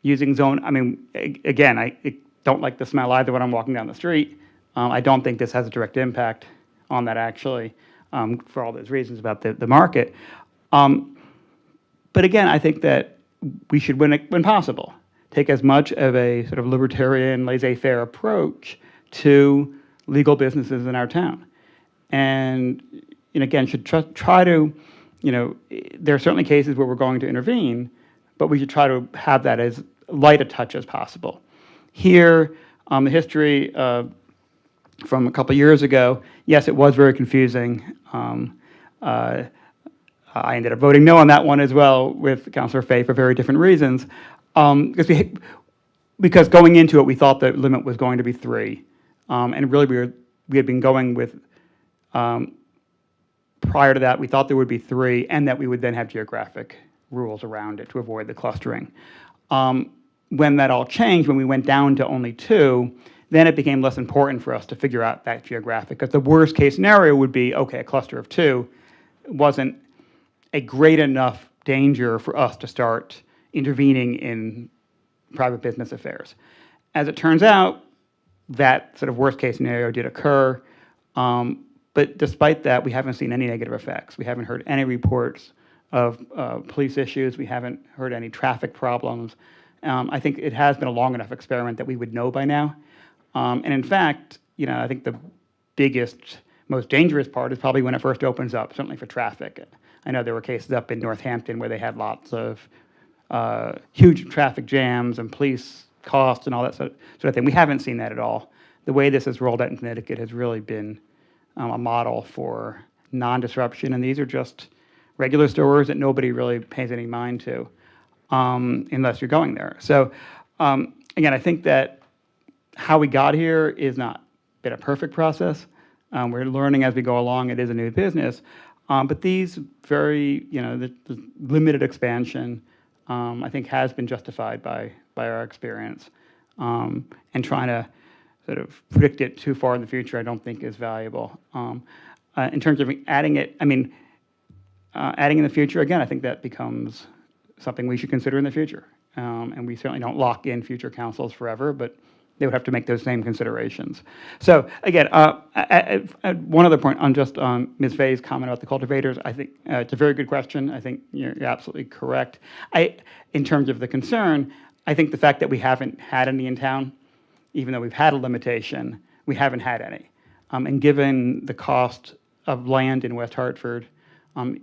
Using zone, again, I don't like the smell either when I'm walking down the street. I don't think this has a direct impact on that actually, for all those reasons about the market. But again, I think that we should, when possible, take as much of a sort of libertarian, laissez-faire approach to legal businesses in our town. And again, should try to, there are certainly cases where we're going to intervene, but we should try to have that as light a touch as possible. Here, the history from a couple years ago, yes, it was very confusing. I ended up voting no on that one as well with Councilor Fay for very different reasons. Because going into it, we thought the limit was going to be 3. And really, we had been going with, prior to that, we thought there would be 3, and that we would then have geographic rules around it to avoid the clustering. When that all changed, when we went down to only 2, then it became less important for us to figure out that geographic. Because the worst case scenario would be, okay, a cluster of 2 wasn't a great enough danger for us to start intervening in private business affairs. As it turns out, that sort of worst case scenario did occur. But despite that, we haven't seen any negative effects. We haven't heard any reports of police issues. We haven't heard any traffic problems. I think it has been a long enough experiment that we would know by now. And in fact, I think the biggest, most dangerous part is probably when it first opens up, certainly for traffic. I know there were cases up in Northampton where they had lots of huge traffic jams and police costs and all that sort of thing. We haven't seen that at all. The way this has rolled out in Connecticut has really been a model for non-disruption, and these are just regular stores that nobody really pays any mind to unless you're going there. So again, I think that how we got here is not been a perfect process. We're learning as we go along. It is a new business. But these very, the limited expansion, I think has been justified by our experience. And trying to sort of predict it too far in the future, I don't think is valuable. In terms of adding it, adding in the future, again, I think that becomes something we should consider in the future. And we certainly don't lock in future councils forever, but they would have to make those same considerations. So again, one other point on just Ms. Fay's comment about the cultivators, I think it's a very good question. I think you're absolutely correct. In terms of the concern, I think the fact that we haven't had any in town even though we've had a limitation, we haven't had any. And given the cost of land in West Hartford,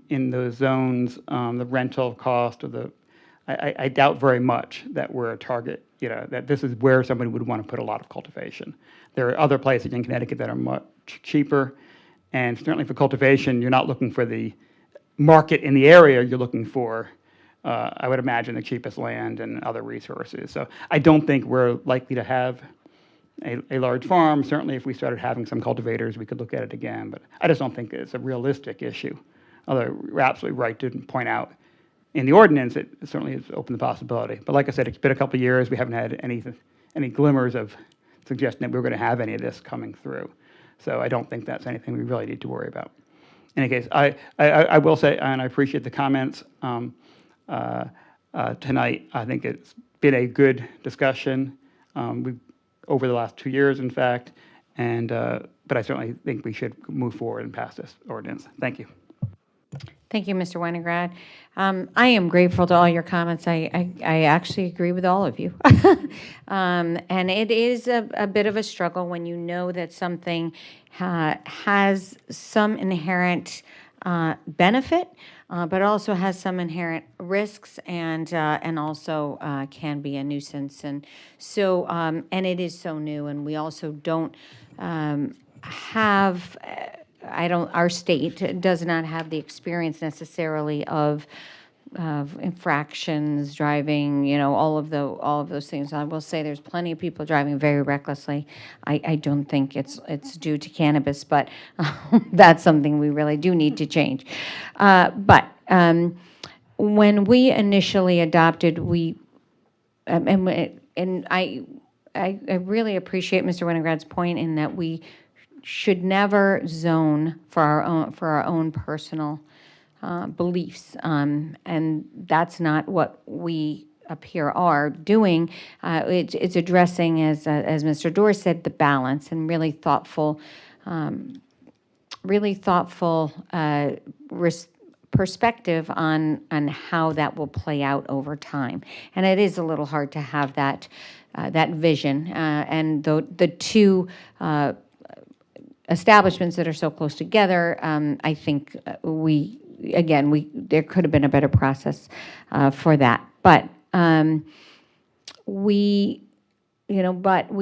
in those zones, the rental cost of I doubt very much that we're a target, that this is where somebody would want to put a lot of cultivation. There are other places in Connecticut that are much cheaper, and certainly for cultivation, you're not looking for the market in the area, you're looking for, I would imagine, the cheapest land and other resources. So I don't think we're likely to have a large farm. Certainly if we started having some cultivators, we could look at it again, but I just don't think it's a realistic issue. Although you're absolutely right to point out in the ordinance, it certainly has opened the possibility. But like I said, it's been a couple of years. We haven't had any glimmers of suggesting that we were going to have any of this coming through. So I don't think that's anything we really need to worry about. In any case, I will say, and I appreciate the comments tonight. I think it's been a good discussion over the last 2 years, in fact, and but I certainly think we should move forward and pass this ordinance. Thank you.
Thank you, Mr. Winograd. I am grateful to all your comments. I actually agree with all of you. And it is a bit of a struggle when you know that something has some inherent benefit, but also has some inherent risks and also can be a nuisance. And so, and it is so new, and we also don't have our state does not have the experience necessarily of infractions, driving, all of those things. I will say there's plenty of people driving very recklessly. I don't think it's due to cannabis, but that's something we really do need to change. But when we initially adopted, and I really appreciate Mr. Winograd's point in that we should never zone for our own personal beliefs, and that's not what we up here are doing. It's addressing, as Mr. Dorr said, the balance and really thoughtful perspective on how that will play out over time. And it is a little hard to have that vision, and the two establishments that are so close together, I think there could have been a better process for that. But we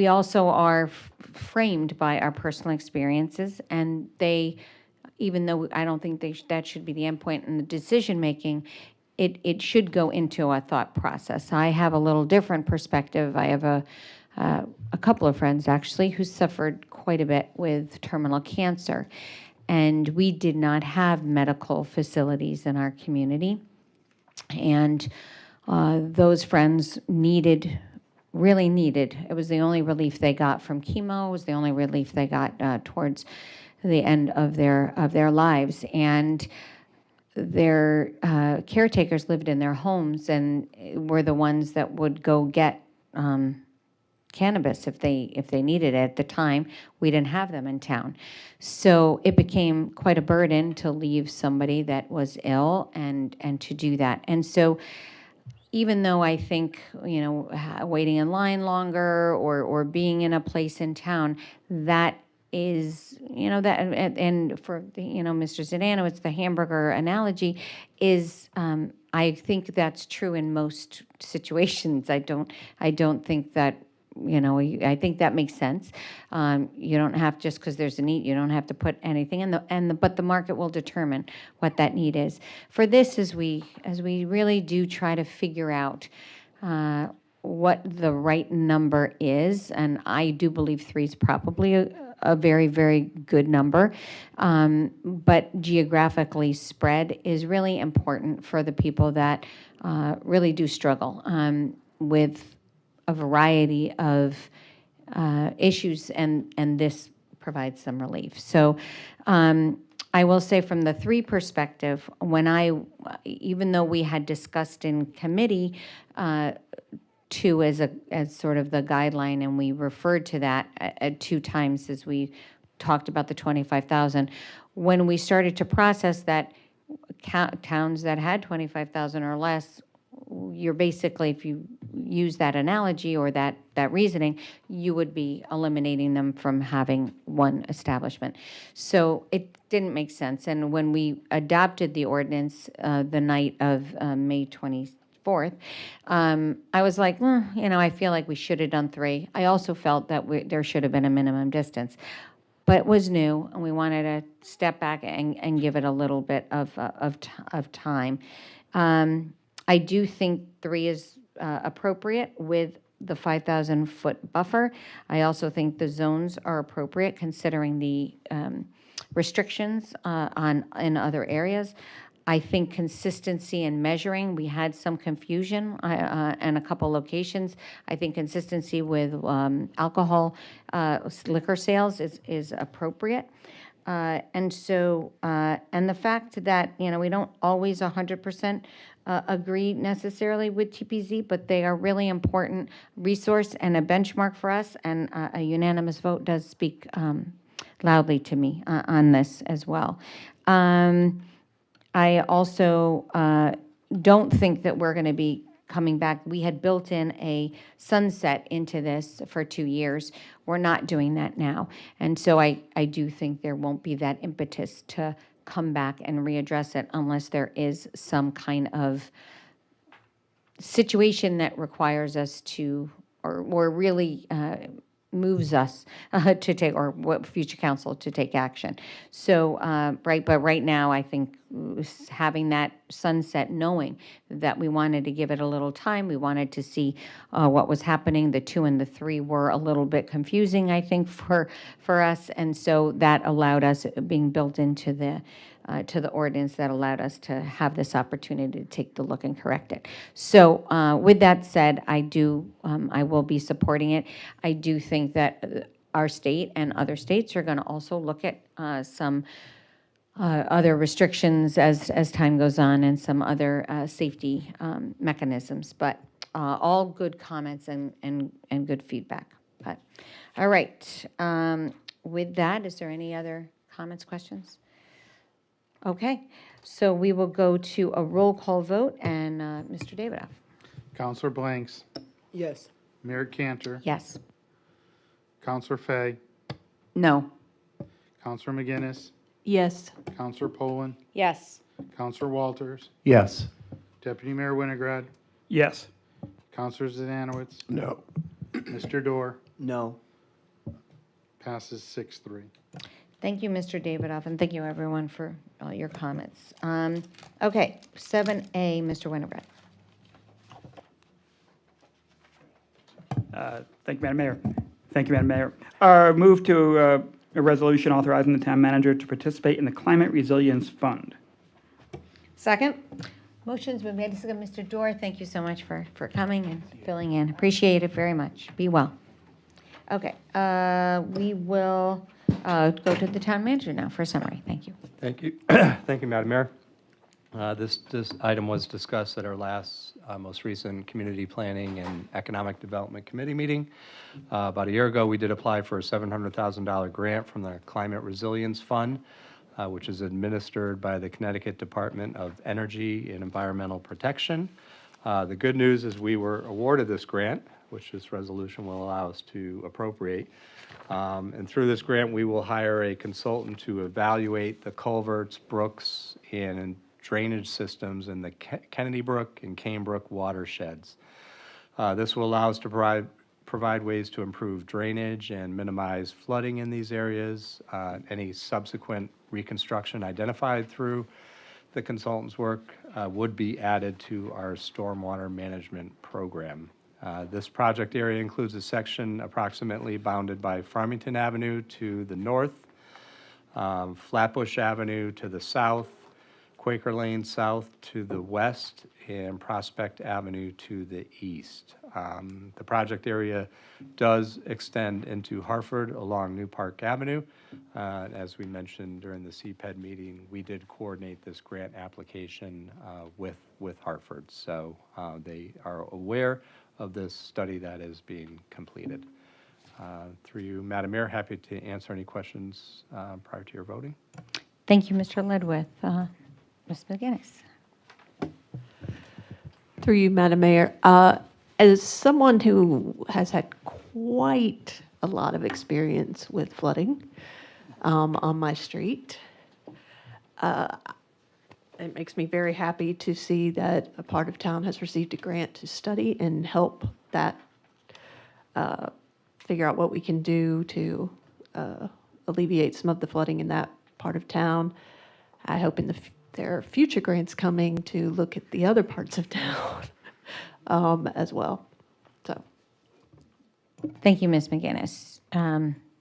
also are framed by our personal experiences, and even though I don't think that should be the endpoint in the decision making, it should go into a thought process. I have a little different perspective. I have a couple of friends actually who suffered quite a bit with terminal cancer, and we did not have medical facilities in our community, and those friends really needed. It was the only relief they got from chemo. It was the only relief they got towards the end of their lives, and their caretakers lived in their homes and were the ones that would go get cannabis if they needed it. At the time, we didn't have them in town, so it became quite a burden to leave somebody that was ill and to do that. And so, even though I think waiting in line longer or being in a place in town that is that, and for Mr. Zidano, it's the hamburger analogy, is I think that's true in most situations. I don't think that. I think that makes sense. You don't have, just because there's a need, you don't have to put anything in but the market will determine what that need is. For this, as we really do try to figure out what the right number is, and I do believe 3 is probably a very, very good number, but geographically spread is really important for the people that really do struggle with a variety of issues, and this provides some relief. So I will say from the 3 perspective, even though we had discussed in committee 2 as sort of the guideline, and we referred to that at 2 times as we talked about the 25,000, when we started to process that, towns that had 25,000 or less, you're basically, if you use that analogy or that reasoning, you would be eliminating them from having one establishment. So it didn't make sense. And when we adopted the ordinance the night of May 24th, I was like, I feel like we should have done 3. I also felt that there should have been a minimum distance. But it was new, and we wanted to step back and give it a little bit of time. I do think 3 is appropriate with the 5,000-foot buffer. I also think the zones are appropriate considering the restrictions in other areas. I think consistency in measuring, we had some confusion in a couple locations. I think consistency with alcohol liquor sales is appropriate. And the fact that, we don't always 100% agree necessarily with TPZ, but they are really important resource and a benchmark for us, and a unanimous vote does speak loudly to me on this as well. I also don't think that we're going to be coming back. We had built in a sunset into this for 2 years. We're not doing that now. And so I do think there won't be that impetus to come back and readdress it unless there is some kind of situation that requires us to, or really moves us to take, or what future council to take action. So, but right now, I think having that sunset, knowing that we wanted to give it a little time, we wanted to see what was happening. The 2 and the 3 were a little bit confusing, I think, for us, and so that allowed us, being built into the ordinance, that allowed us to have this opportunity to take the look and correct it. So with that said, I will be supporting it. I do think that our state and other states are going to also look at some other restrictions as time goes on, and some other safety mechanisms. But all good comments and good feedback. But all right. With that, is there any other comments, questions? Okay, so we will go to a roll call vote, and Mr. Davidoff.
Counselor Blanks,
Yes.
Mayor Cantor,
Yes.
Counselor Fay,
No.
Counselor McGinnis,
Yes.
Counselor Poland,
Yes.
Counselor Walters,
Yes.
Deputy Mayor Winograd,
Yes.
Counselor Zananowits,
No.
Mr. Dorr,
No.
passes 6-3.
Thank you, Mr. Davidoff, and thank you, everyone, for all your comments. Okay, 7A, Mr. Winograd.
Thank you, Madam Mayor. Thank you, Madam Mayor. Move to a resolution authorizing the town manager to participate in the Climate Resilience Fund.
Second?
Motion's been made. Mr. Dorr, thank you so much for coming and filling in. Appreciate it very much. Be well. Okay, we will go to the town manager now for a summary. Thank you.
Thank you. Thank you, Madam Mayor. This item was discussed at our last, most recent Community Planning and Economic Development Committee meeting. About a year ago, we did apply for a $700,000 grant from the Climate Resilience Fund, which is administered by the Connecticut Department of Energy and Environmental Protection. The good news is we were awarded this grant, which this resolution will allow us to appropriate. And through this grant, we will hire a consultant to evaluate the culverts, brooks, and drainage systems in the Kennedy Brook and Cane Brook watersheds. This will allow us to provide ways to improve drainage and minimize flooding in these areas. Any subsequent reconstruction identified through the consultant's work would be added to our stormwater management program. This project area includes a section approximately bounded by Farmington Avenue to the north, Flatbush Avenue to the south, Quaker Lane South to the west, and Prospect Avenue to the east. The project area does extend into Hartford along New Park Avenue. As we mentioned during the CPED meeting, we did coordinate this grant application with Hartford. So they are aware of this study that is being completed. Through you, Madam Mayor, happy to answer any questions prior to your voting.
Thank you, Mr. Ledwith. Ms. McGinnis.
Through you, Madam Mayor. As someone who has had quite a lot of experience with flooding on my street, it makes me very happy to see that a part of town has received a grant to study and help that figure out what we can do to alleviate some of the flooding in that part of town. I hope there are future grants coming to look at the other parts of town as well. So,
Thank you, Ms. McGinnis.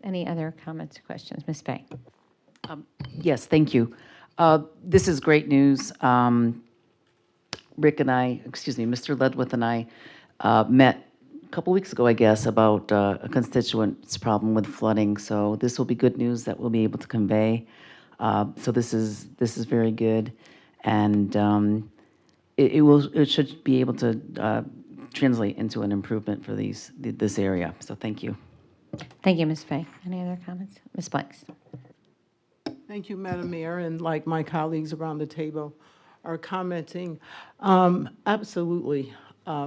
Any other comments or questions? Ms. Fay?
Yes, thank you. This is great news. Rick and I, excuse me, Mr. Ledwith and I met a couple weeks ago, I guess, about a constituent's problem with flooding. So this will be good news that we'll be able to convey. So this is very good, and it should be able to translate into an improvement for this area. So thank you.
Thank you, Ms. Fay. Any other comments? Ms. Blanks?
Thank you, Madam Mayor, and like my colleagues around the table are commenting, absolutely.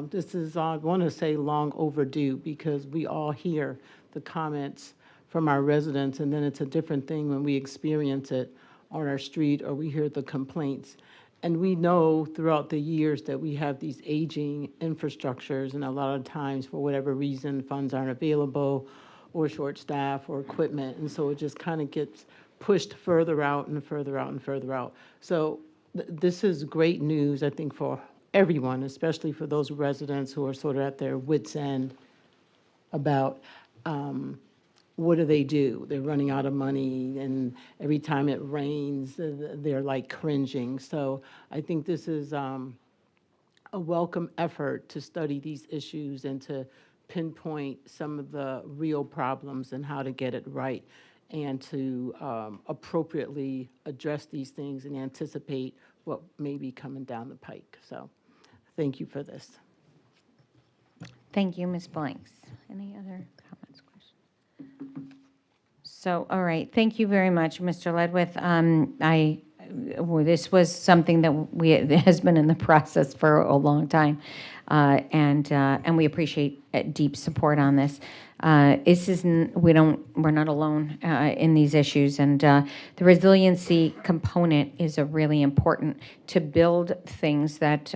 This is, I want to say, long overdue, because we all hear the comments from our residents, and then it's a different thing when we experience it on our street or we hear the complaints. And we know throughout the years that we have these aging infrastructures, and a lot of times, for whatever reason, funds aren't available or short staff or equipment, and so it just kind of gets pushed further out and further out and further out. So this is great news, I think, for everyone, especially for those residents who are sort of at their wits' end about what do they do? They're running out of money, and every time it rains, they're like cringing. So I think this is a welcome effort to study these issues and to pinpoint some of the real problems and how to get it right, and to appropriately address these things and anticipate what may be coming down the pike. So thank you for this.
Thank you, Ms. Blanks. Any other comments, questions? So, all right, thank you very much, Mr. Ledwith. This was something that has been in the process for a long time, and we appreciate deep support on this. We're not alone in these issues, and the resiliency component is a really important to build things that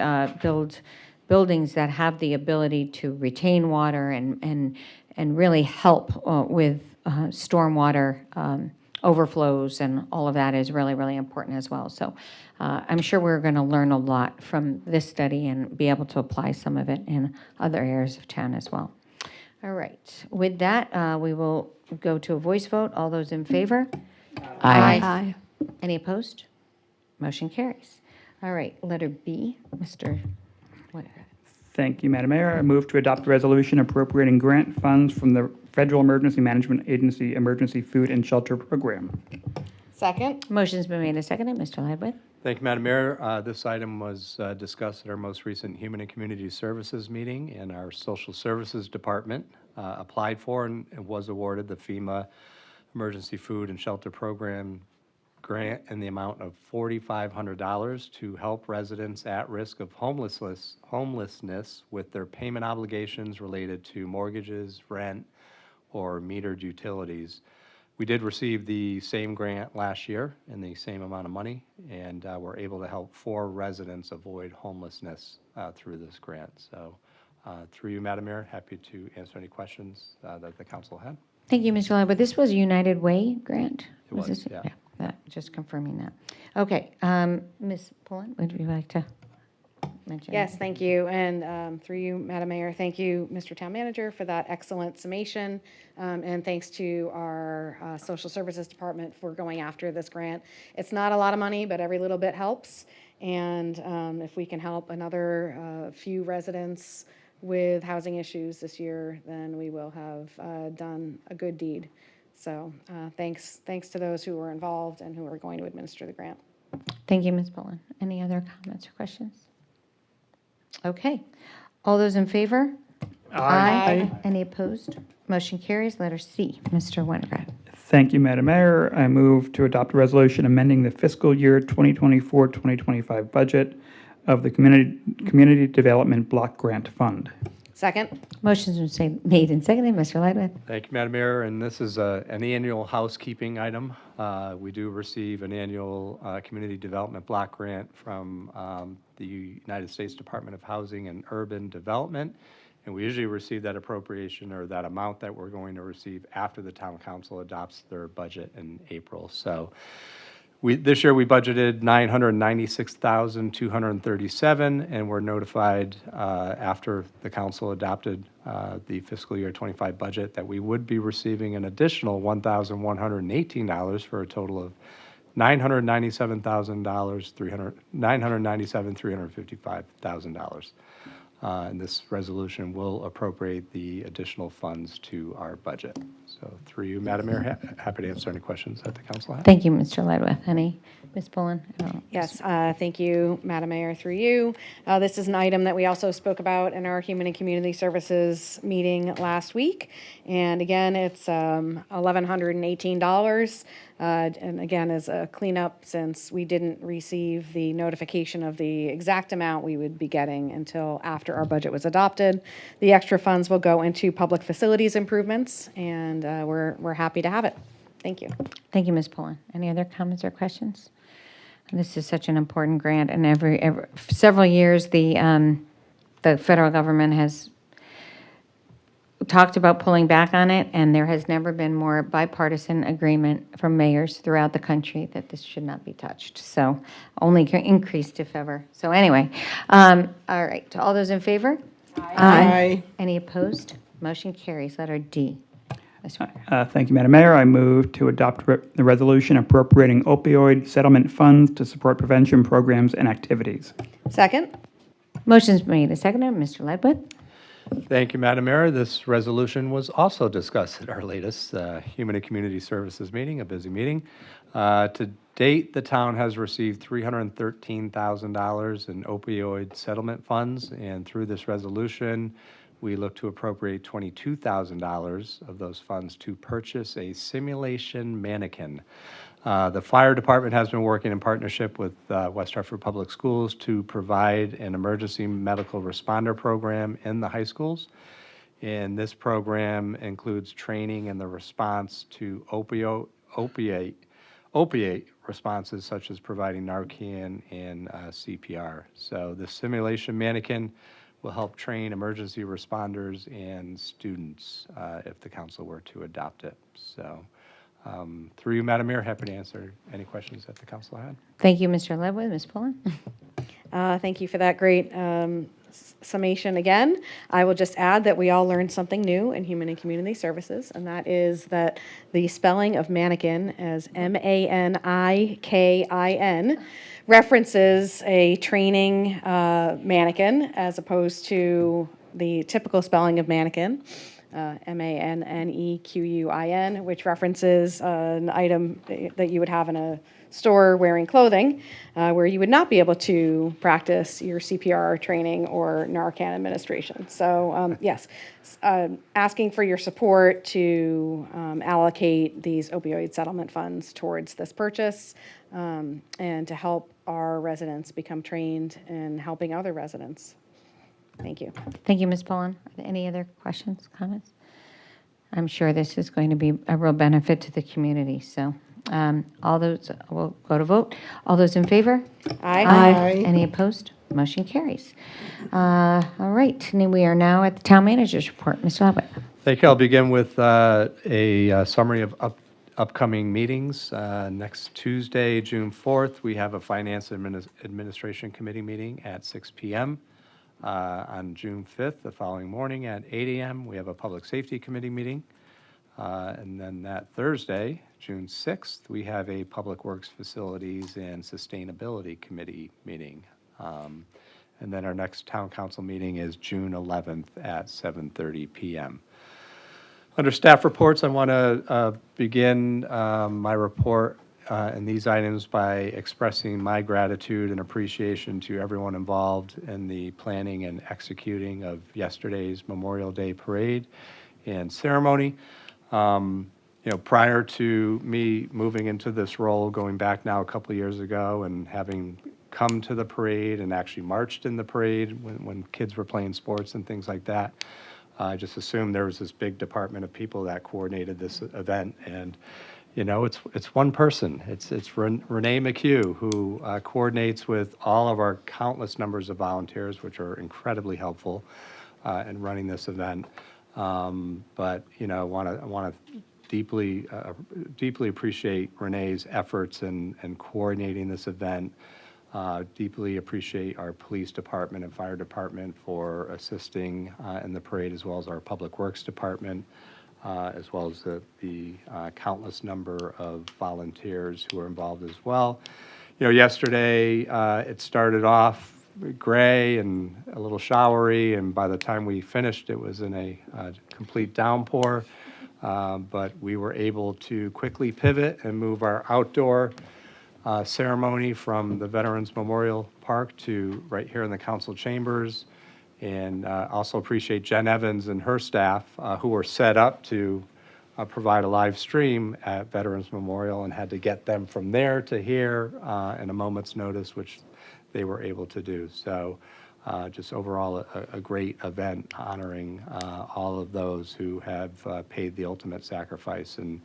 buildings that have the ability to retain water and really help with stormwater overflows, and all of that is really, really important as well. So I'm sure we're going to learn a lot from this study and be able to apply some of it in other areas of town as well. All right. With that, we will go to a voice vote. All those in favor?
aye.
Any opposed? Motion carries. All right, letter B, Mr. Winograd.
Thank you, Madam Mayor. I move to adopt a resolution appropriating grant funds from the Federal Emergency Management Agency Emergency Food and Shelter Program.
Second?
Motion's been made and seconded. Mr. Ledwith?
Thank you, Madam Mayor. This item was discussed at our most recent Human and Community Services meeting, and our Social Services Department applied for and was awarded the FEMA Emergency Food and Shelter Program grant in the amount of $4,500 to help residents at risk of homelessness with their payment obligations related to mortgages, rent, or metered utilities. We did receive the same grant last year in the same amount of money, and we're able to help 4 residents avoid homelessness through this grant. So through you, Madam Mayor, happy to answer any questions that the council had.
Thank you, Mr. Ledwith. This was a United Way grant?
It was,
this?
yeah.
Just confirming that. Okay, Ms. Pullen, would you like to mention?
Yes, thank you. And through you, Madam Mayor, thank you, Mr. Town Manager, for that excellent summation. And thanks to our Social Services Department for going after this grant. It's not a lot of money, but every little bit helps. And if we can help another few residents with housing issues this year, then we will have done a good deed. So thanks to those who were involved and who are going to administer the grant.
Thank you, Ms. Pullen. Any other comments or questions? Okay. All those in favor? Aye. Any opposed? Motion carries. Letter C, Mr. Winograd.
Thank you, Madam Mayor. I move to adopt a resolution amending the fiscal year 2024-2025 budget of the Community Development Block Grant Fund.
Second?
Motion's been made and seconded. Mr. Lightfoot.
Thank you, Madam Mayor, and this is an annual housekeeping item. We do receive an annual Community Development Block Grant from the United States Department of Housing and Urban Development, and we usually receive that appropriation or that amount that we're going to receive after the town council adopts their budget in April. So this year we budgeted $996,237, and we're notified after the council adopted the fiscal year 25 budget that we would be receiving an additional $1,118 for a total of $997,355,000. And this resolution will appropriate the additional funds to our budget. So through you, Madam Mayor, happy to answer any questions that the council has.
Thank you, Mr. Lightfoot. Any? Ms. Pullen?
Yes, thank you, Madam Mayor, through you. This is an item that we also spoke about in our Human and Community Services meeting last week. And again, it's $1,118. And again, as a cleanup, since we didn't receive the notification of the exact amount we would be getting until after our budget was adopted. The extra funds will go into public facilities improvements, and we're happy to have it. Thank you.
Thank you, Ms. Pullen. Any other comments or questions? This is such an important grant, and every several years the federal government has talked about pulling back on it, and there has never been more bipartisan agreement from mayors throughout the country that this should not be touched. So only increased if ever. So anyway, all right. All those in favor?
Aye.
Any opposed? Motion carries. Letter D. Mr.
Thank you, Madam Mayor. I move to adopt the resolution appropriating opioid settlement funds to support prevention programs and activities.
Second?
Motion's made and seconded. Mr. Ledwood.
Thank you, Madam Mayor. This resolution was also discussed at our latest Human and Community Services meeting, a busy meeting. To date, the town has received $313,000 in opioid settlement funds, and through this resolution, we look to appropriate $22,000 of those funds to purchase a simulation mannequin. The fire department has been working in partnership with West Hartford Public Schools to provide an emergency medical responder program in the high schools. And this program includes training in the response to opiate responses, such as providing Narcan and CPR. So the simulation mannequin will help train emergency responders and students if the council were to adopt it. So through you, Madam Mayor, happy to answer any questions that the council had.
Thank you, Mr. Ledwood. Ms. Pullen.
Thank you for that great summation again. I will just add that we all learned something new in Human and Community Services, and that is that the spelling of mannequin as MANIKIN references a training mannequin as opposed to the typical spelling of mannequin. MANNEQUIN, which references an item that you would have in a store wearing clothing, where you would not be able to practice your CPR training or Narcan administration. So yes, asking for your support to allocate these opioid settlement funds towards this purchase and to help our residents become trained in helping other residents. Thank you.
Thank you, Ms. Pullen. Are there any other questions, comments? I'm sure this is going to be a real benefit to the community. So all those, we'll go to vote. All those in favor?
Aye.
Any opposed? Motion carries. All right, and we are now at the town manager's report. Mr. Ledwood.
Thank you. I'll begin with a summary of upcoming meetings. Next Tuesday, June 4th, we have a Finance Administration Committee meeting at 6 p.m. On June 5th, the following morning at 8 a.m., we have a Public Safety Committee meeting. And then that Thursday, June 6th, we have a Public Works Facilities and Sustainability Committee meeting. And then our next Town Council meeting is June 11th at 7:30 p.m. Under staff reports, I want to begin my report and these items by expressing my gratitude and appreciation to everyone involved in the planning and executing of yesterday's Memorial Day Parade and ceremony. Prior to me moving into this role, going back now a couple of years ago and having come to the parade and actually marched in the parade when kids were playing sports and things like that. I just assumed there was this big department of people that coordinated this event, and it's one person. It's Renee McHugh, who coordinates with all of our countless numbers of volunteers, which are incredibly helpful in running this event. But I want to deeply appreciate Renee's efforts in coordinating this event. Deeply appreciate our police department and fire department for assisting in the parade, as well as our public works department, as well as the countless number of volunteers who are involved as well. Yesterday it started off gray and a little showery, and by the time we finished, it was in a complete downpour. But we were able to quickly pivot and move our outdoor ceremony from the Veterans Memorial Park to right here in the council chambers. And also appreciate Jen Evans and her staff who were set up to provide a live stream at Veterans Memorial, and had to get them from there to here in a moment's notice, which they were able to do. So just overall a great event honoring all of those who have paid the ultimate sacrifice in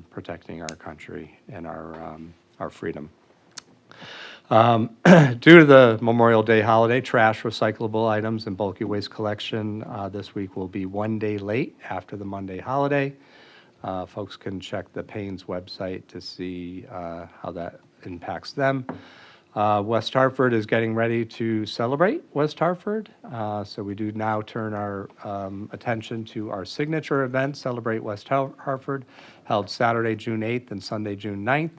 protecting our country and our freedom. Due to the Memorial Day holiday, trash, recyclable items, and bulky waste collection this week will be one day late after the Monday holiday. Folks can check the Payne's website to see how that impacts them. West Hartford is getting ready to celebrate West Hartford. So we do now turn our attention to our signature event, Celebrate West Hartford, held Saturday, June 8th and Sunday, June 9th.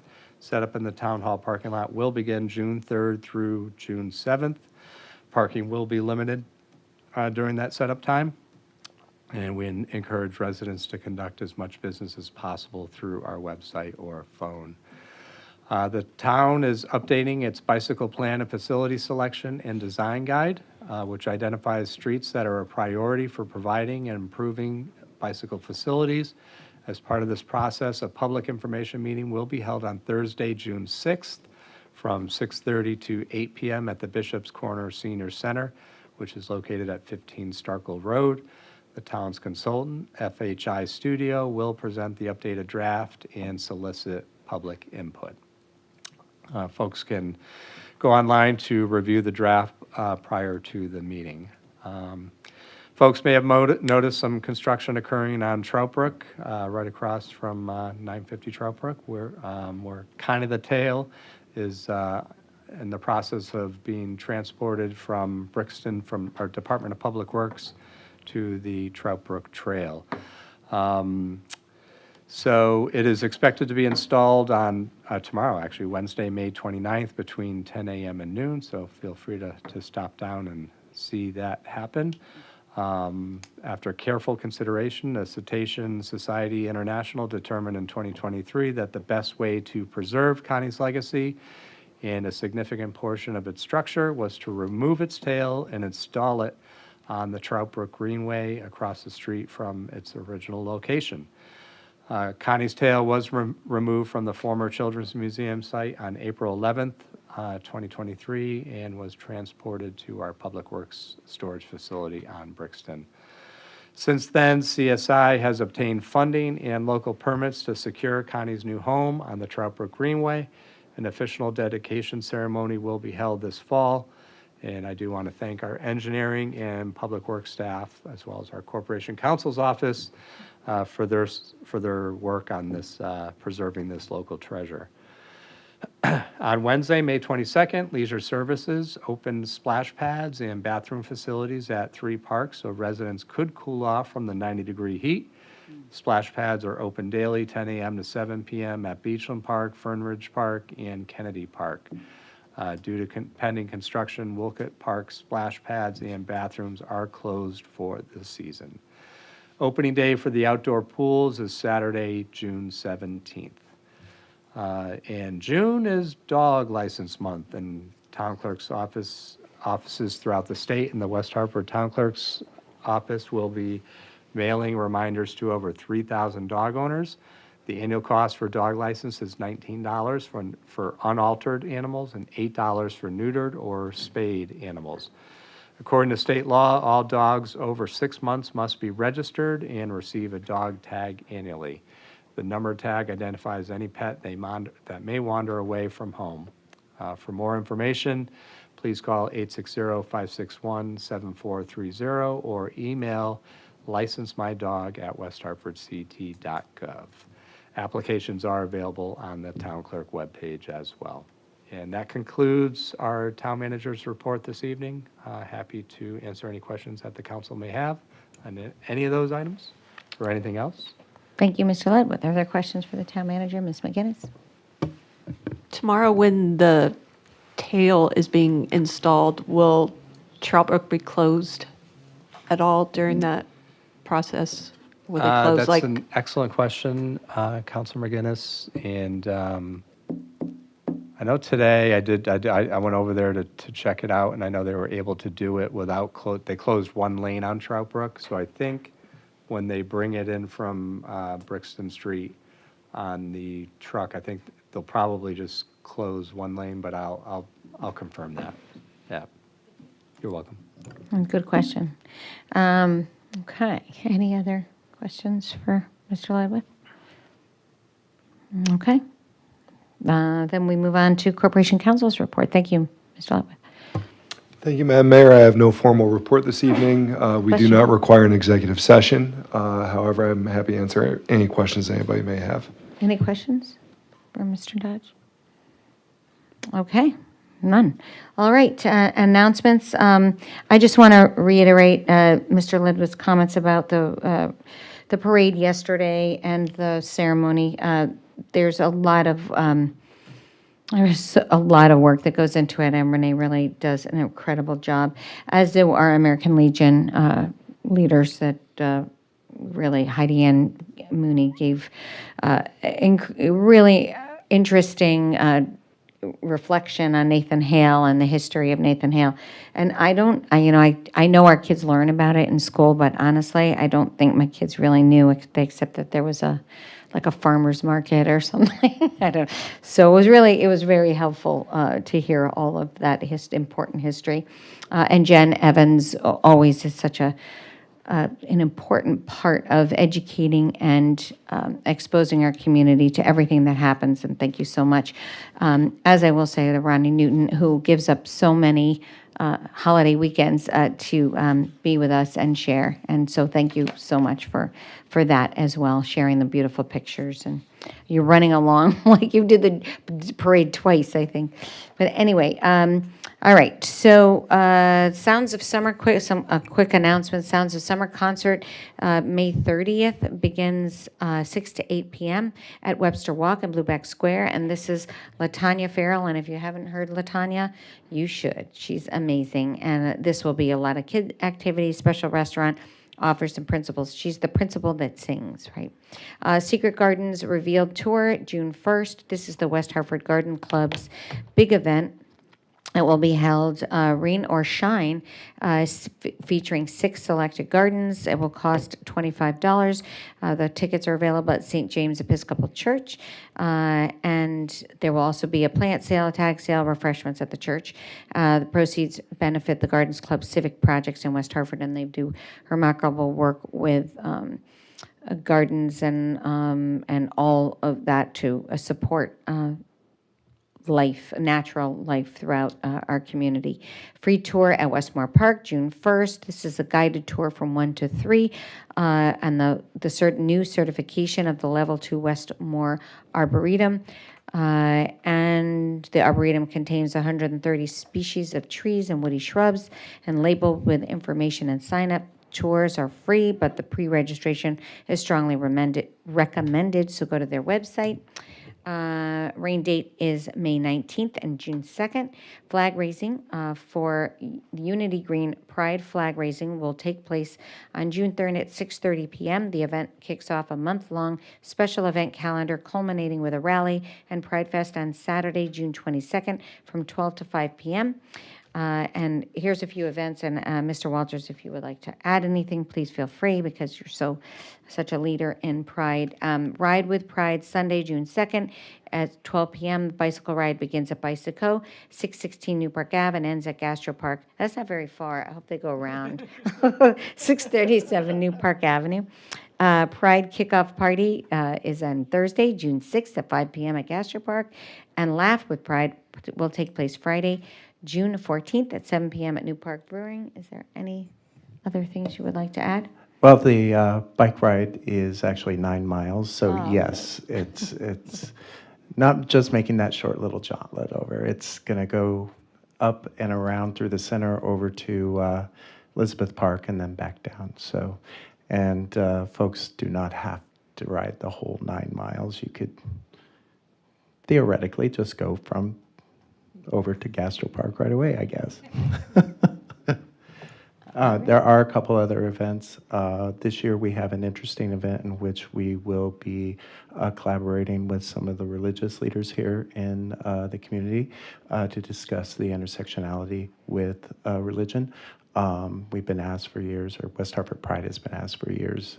Set up in the Town Hall parking lot will begin June 3rd through June 7th. Parking will be limited during that setup time, and we encourage residents to conduct as much business as possible through our website or phone. The town is updating its bicycle plan and facility selection and design guide, which identifies streets that are a priority for providing and improving bicycle facilities. As part of this process, a public information meeting will be held on Thursday, June 6th from 6:30 to 8 p.m. at the Bishop's Corner Senior Center, which is located at 15 Starkle Road. The town's consultant, FHI Studio, will present the updated draft and solicit public input. Folks can go online to review the draft prior to the meeting. Folks may have noticed some construction occurring on Trout Brook, right across from 950 Trout Brook, where kind of the tail is in the process of being transported from Brixton, from our Department of Public Works, to the Trout Brook Trail. So it is expected to be installed on tomorrow, actually, Wednesday, May 29th, between 10 a.m. and noon. So feel free to stop down and see that happen. After careful consideration, the Cetacean Society International determined in 2023 that the best way to preserve Connie's legacy and a significant portion of its structure was to remove its tail and install it on the Trout Brook Greenway across the street from its original location. Connie's tail was removed from the former Children's Museum site on April 11th, 2023, and was transported to our Public Works storage facility on Brixton. Since then, CSI has obtained funding and local permits to secure Connie's new home on the Trout Brook Greenway. An official dedication ceremony will be held this fall, and I do want to thank our engineering and Public Works staff, as well as our Corporation Counsel's office, for their work on this, preserving this local treasure. On Wednesday, May 22nd, Leisure Services opened splash pads and bathroom facilities at 3 parks so residents could cool off from the 90-degree heat. Splash pads are open daily, 10 a.m. to 7 p.m. at Beachland Park, Fernridge Park, and Kennedy Park. Due to pending construction, Wolcott Park splash pads and bathrooms are closed for the season. Opening day for the outdoor pools is Saturday, June 17th. And June is dog license month, and town clerk's offices throughout the state and the West Hartford Town Clerk's office will be mailing reminders to over 3,000 dog owners. The annual cost for a dog license is $19 for unaltered animals and $8 for neutered or spayed animals. According to state law, all dogs over 6 months must be registered and receive a dog tag annually. The number tag identifies any pet that may wander away from home. For more information, please call 860-561-7430 or email licensemydog@westhartfordct.gov. Applications are available on the town clerk webpage as well. And that concludes our town manager's report this evening. Happy to answer any questions that the council may have on any of those items or anything else.
Thank you, Mr. Ledwith. Are there questions for the town manager, Ms. McGinnis?
Tomorrow, when the tail is being installed, will Trout Brook be closed at all during that process? Will they close
That's
like?
an excellent question, Councilor McGinnis. And I know today I went over there to check it out, and I know they were able to do it without, they closed one lane on Trout Brook. So I think when they bring it in from Brixton Street on the truck, I think they'll probably just close one lane, but I'll confirm that. Yeah. You're welcome.
Good question. Okay, any other questions for Mr. Ledwith? Okay. Then we move on to Corporation Council's report. Thank you, Mr. Ledwith.
Thank you, Madam Mayor. I have no formal report this evening. We
Bless
do
you.
not require an executive session. However, I'm happy to answer any questions anybody may have.
Any questions for Mr. Dodge? Okay, none. All right, announcements. I just want to reiterate Mr. Ledwith's comments about the parade yesterday and the ceremony. There's a lot of work that goes into it, and Renee really does an incredible job, as do our American Legion leaders that really, Heidi Ann Mooney gave really interesting reflection on Nathan Hale and the history of Nathan Hale. And I know our kids learn about it in school, but honestly, I don't think my kids really knew, except that there was a farmer's market or something. I don't. So it was very helpful to hear all of that important history. And Jen Evans always is such an important part of educating and exposing our community to everything that happens, and thank you so much. As I will say, to Ronnie Newton, who gives up so many holiday weekends to be with us and share, and so thank you so much for that as well, sharing the beautiful pictures, and you're running along like you did the parade twice, I think. But anyway, all right, so Sounds of Summer, quick announcement. Sounds of Summer concert, May 30th, begins 6 to 8 p.m. at Webster Walk in Blueback Square, and this is LaTanya Farrell, and if you haven't heard LaTanya, you should. She's amazing, and this will be a lot of kid activities, special restaurant, offers and principles. She's the principal that sings, right? Secret Gardens Revealed Tour, June 1st. This is the West Hartford Garden Club's big event. It will be held rain or shine, featuring 6 selected gardens. It will cost $25. The tickets are available at St. James Episcopal Church, and there will also be a plant sale, a tag sale, refreshments at the church. The proceeds benefit the Gardens Club civic projects in West Hartford, and they do remarkable work with gardens and all of that to support natural life throughout our community. Free tour at Westmore Park, June 1st. This is a guided tour from 1 to 3, and the new certification of the Level 2 Westmore Arboretum. And the Arboretum contains 130 species of trees and woody shrubs, and labeled with information and sign-up. Tours are free, but the pre-registration is strongly recommended, so go to their website. Rain date is May 19th and June 2nd. Flag raising for Unity Green Pride flag raising will take place on June 3rd at 6:30 p.m. The event kicks off a month-long special event calendar culminating with a rally and Pride Fest on Saturday, June 22nd from 12 to 5 p.m. And here's a few events, and Mr. Walters, if you would like to add anything, please feel free, because you're such a leader in Pride. Ride with Pride, Sunday, June 2nd at 12 p.m. The bicycle ride begins at Bicyco, 616 New Park Ave, and ends at Gastro Park. That's not very far. I hope they go around. 637 New Park Avenue. Pride Kickoff Party is on Thursday, June 6th at 5 p.m. at Gastro Park. And Laugh with Pride will take place Friday, June 14th at 7 p.m. at New Park Brewing. Is there any other things you would like to add?
Well, the bike ride is actually 9 miles, so
Oh.
yes, it's not just making that short little jauntlet over. It's going to go up and around through the center over to Elizabeth Park and then back down. So, and folks do not have to ride the whole 9 miles. You could theoretically just go from over to Gastro Park right away, I guess. There are a couple other events. This year we have an interesting event in which we will be collaborating with some of the religious leaders here in the community to discuss the intersectionality with religion. We've been asked for years, or West Hartford Pride has been asked for years,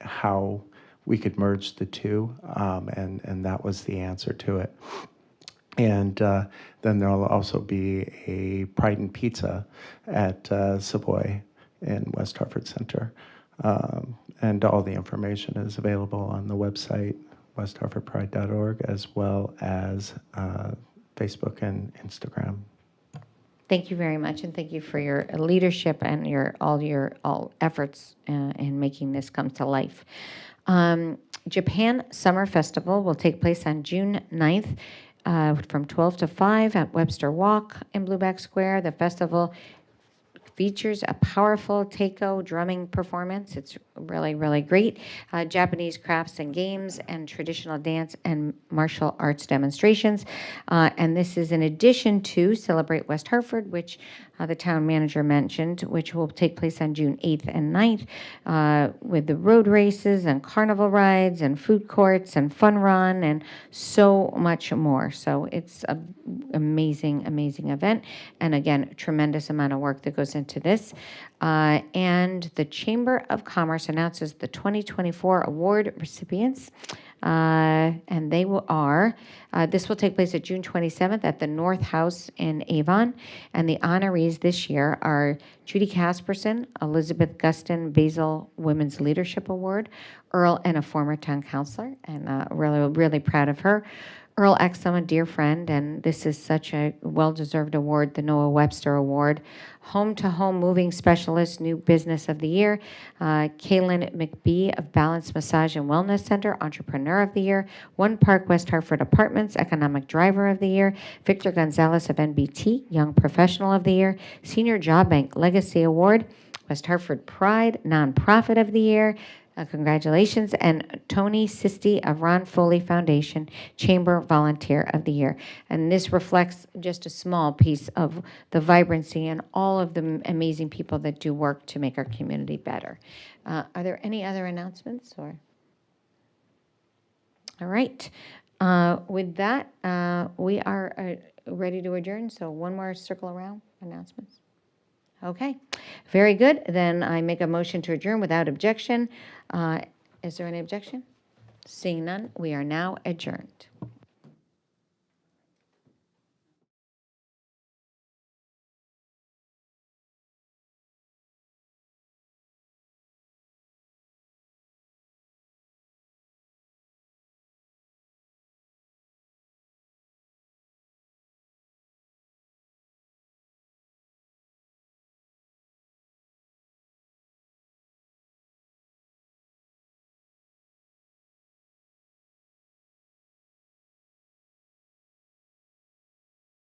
how we could merge the two, and that was the answer to it. And then there'll also be a Pride and Pizza at Savoy in West Hartford Center. And all the information is available on the website, westhartfordpride.org, as well as Facebook and Instagram.
Thank you very much, and thank you for your leadership and all efforts in making this come to life. Japan Summer Festival will take place on June 9th. From 12 to 5 at Webster Walk in Blueback Square. The festival features a powerful taiko drumming performance. It's really, really great. Japanese crafts and games and traditional dance and martial arts demonstrations. And this is in addition to Celebrate West Hartford, which the town manager mentioned, which will take place on June 8th and 9th with the road races and carnival rides and food courts and fun run and so much more. So it's an amazing, amazing event. And again, tremendous amount of work that goes into this. And the Chamber of Commerce announces the 2024 award recipients. And they are, this will take place at June 27th at the North House in Avon. And the honorees this year are Judy Casperson, Elizabeth Guston Basil Women's Leadership Award, Earl, and a former town councilor, and really, really proud of her. Earl Exum, a dear friend, and this is such a well-deserved award, the Noah Webster Award. Home to Home Moving Specialist, New Business of the Year. Kaylin McBee of Balance Massage and Wellness Center, Entrepreneur of the Year. One Park West Hartford Apartments, Economic Driver of the Year. Victor Gonzalez of NBT, Young Professional of the Year. Senior Job Bank Legacy Award. West Hartford Pride, Nonprofit of the Year. Congratulations. And Tony Sisti of Ron Foley Foundation, Chamber Volunteer of the Year. And this reflects just a small piece of the vibrancy and all of the amazing people that do work to make our community better. Are there any other announcements? Or? All right. With that, we are ready to adjourn. So one more circle around announcements. Okay, very good. Then I make a motion to adjourn without objection. Is there any objection? Seeing none, we are now adjourned.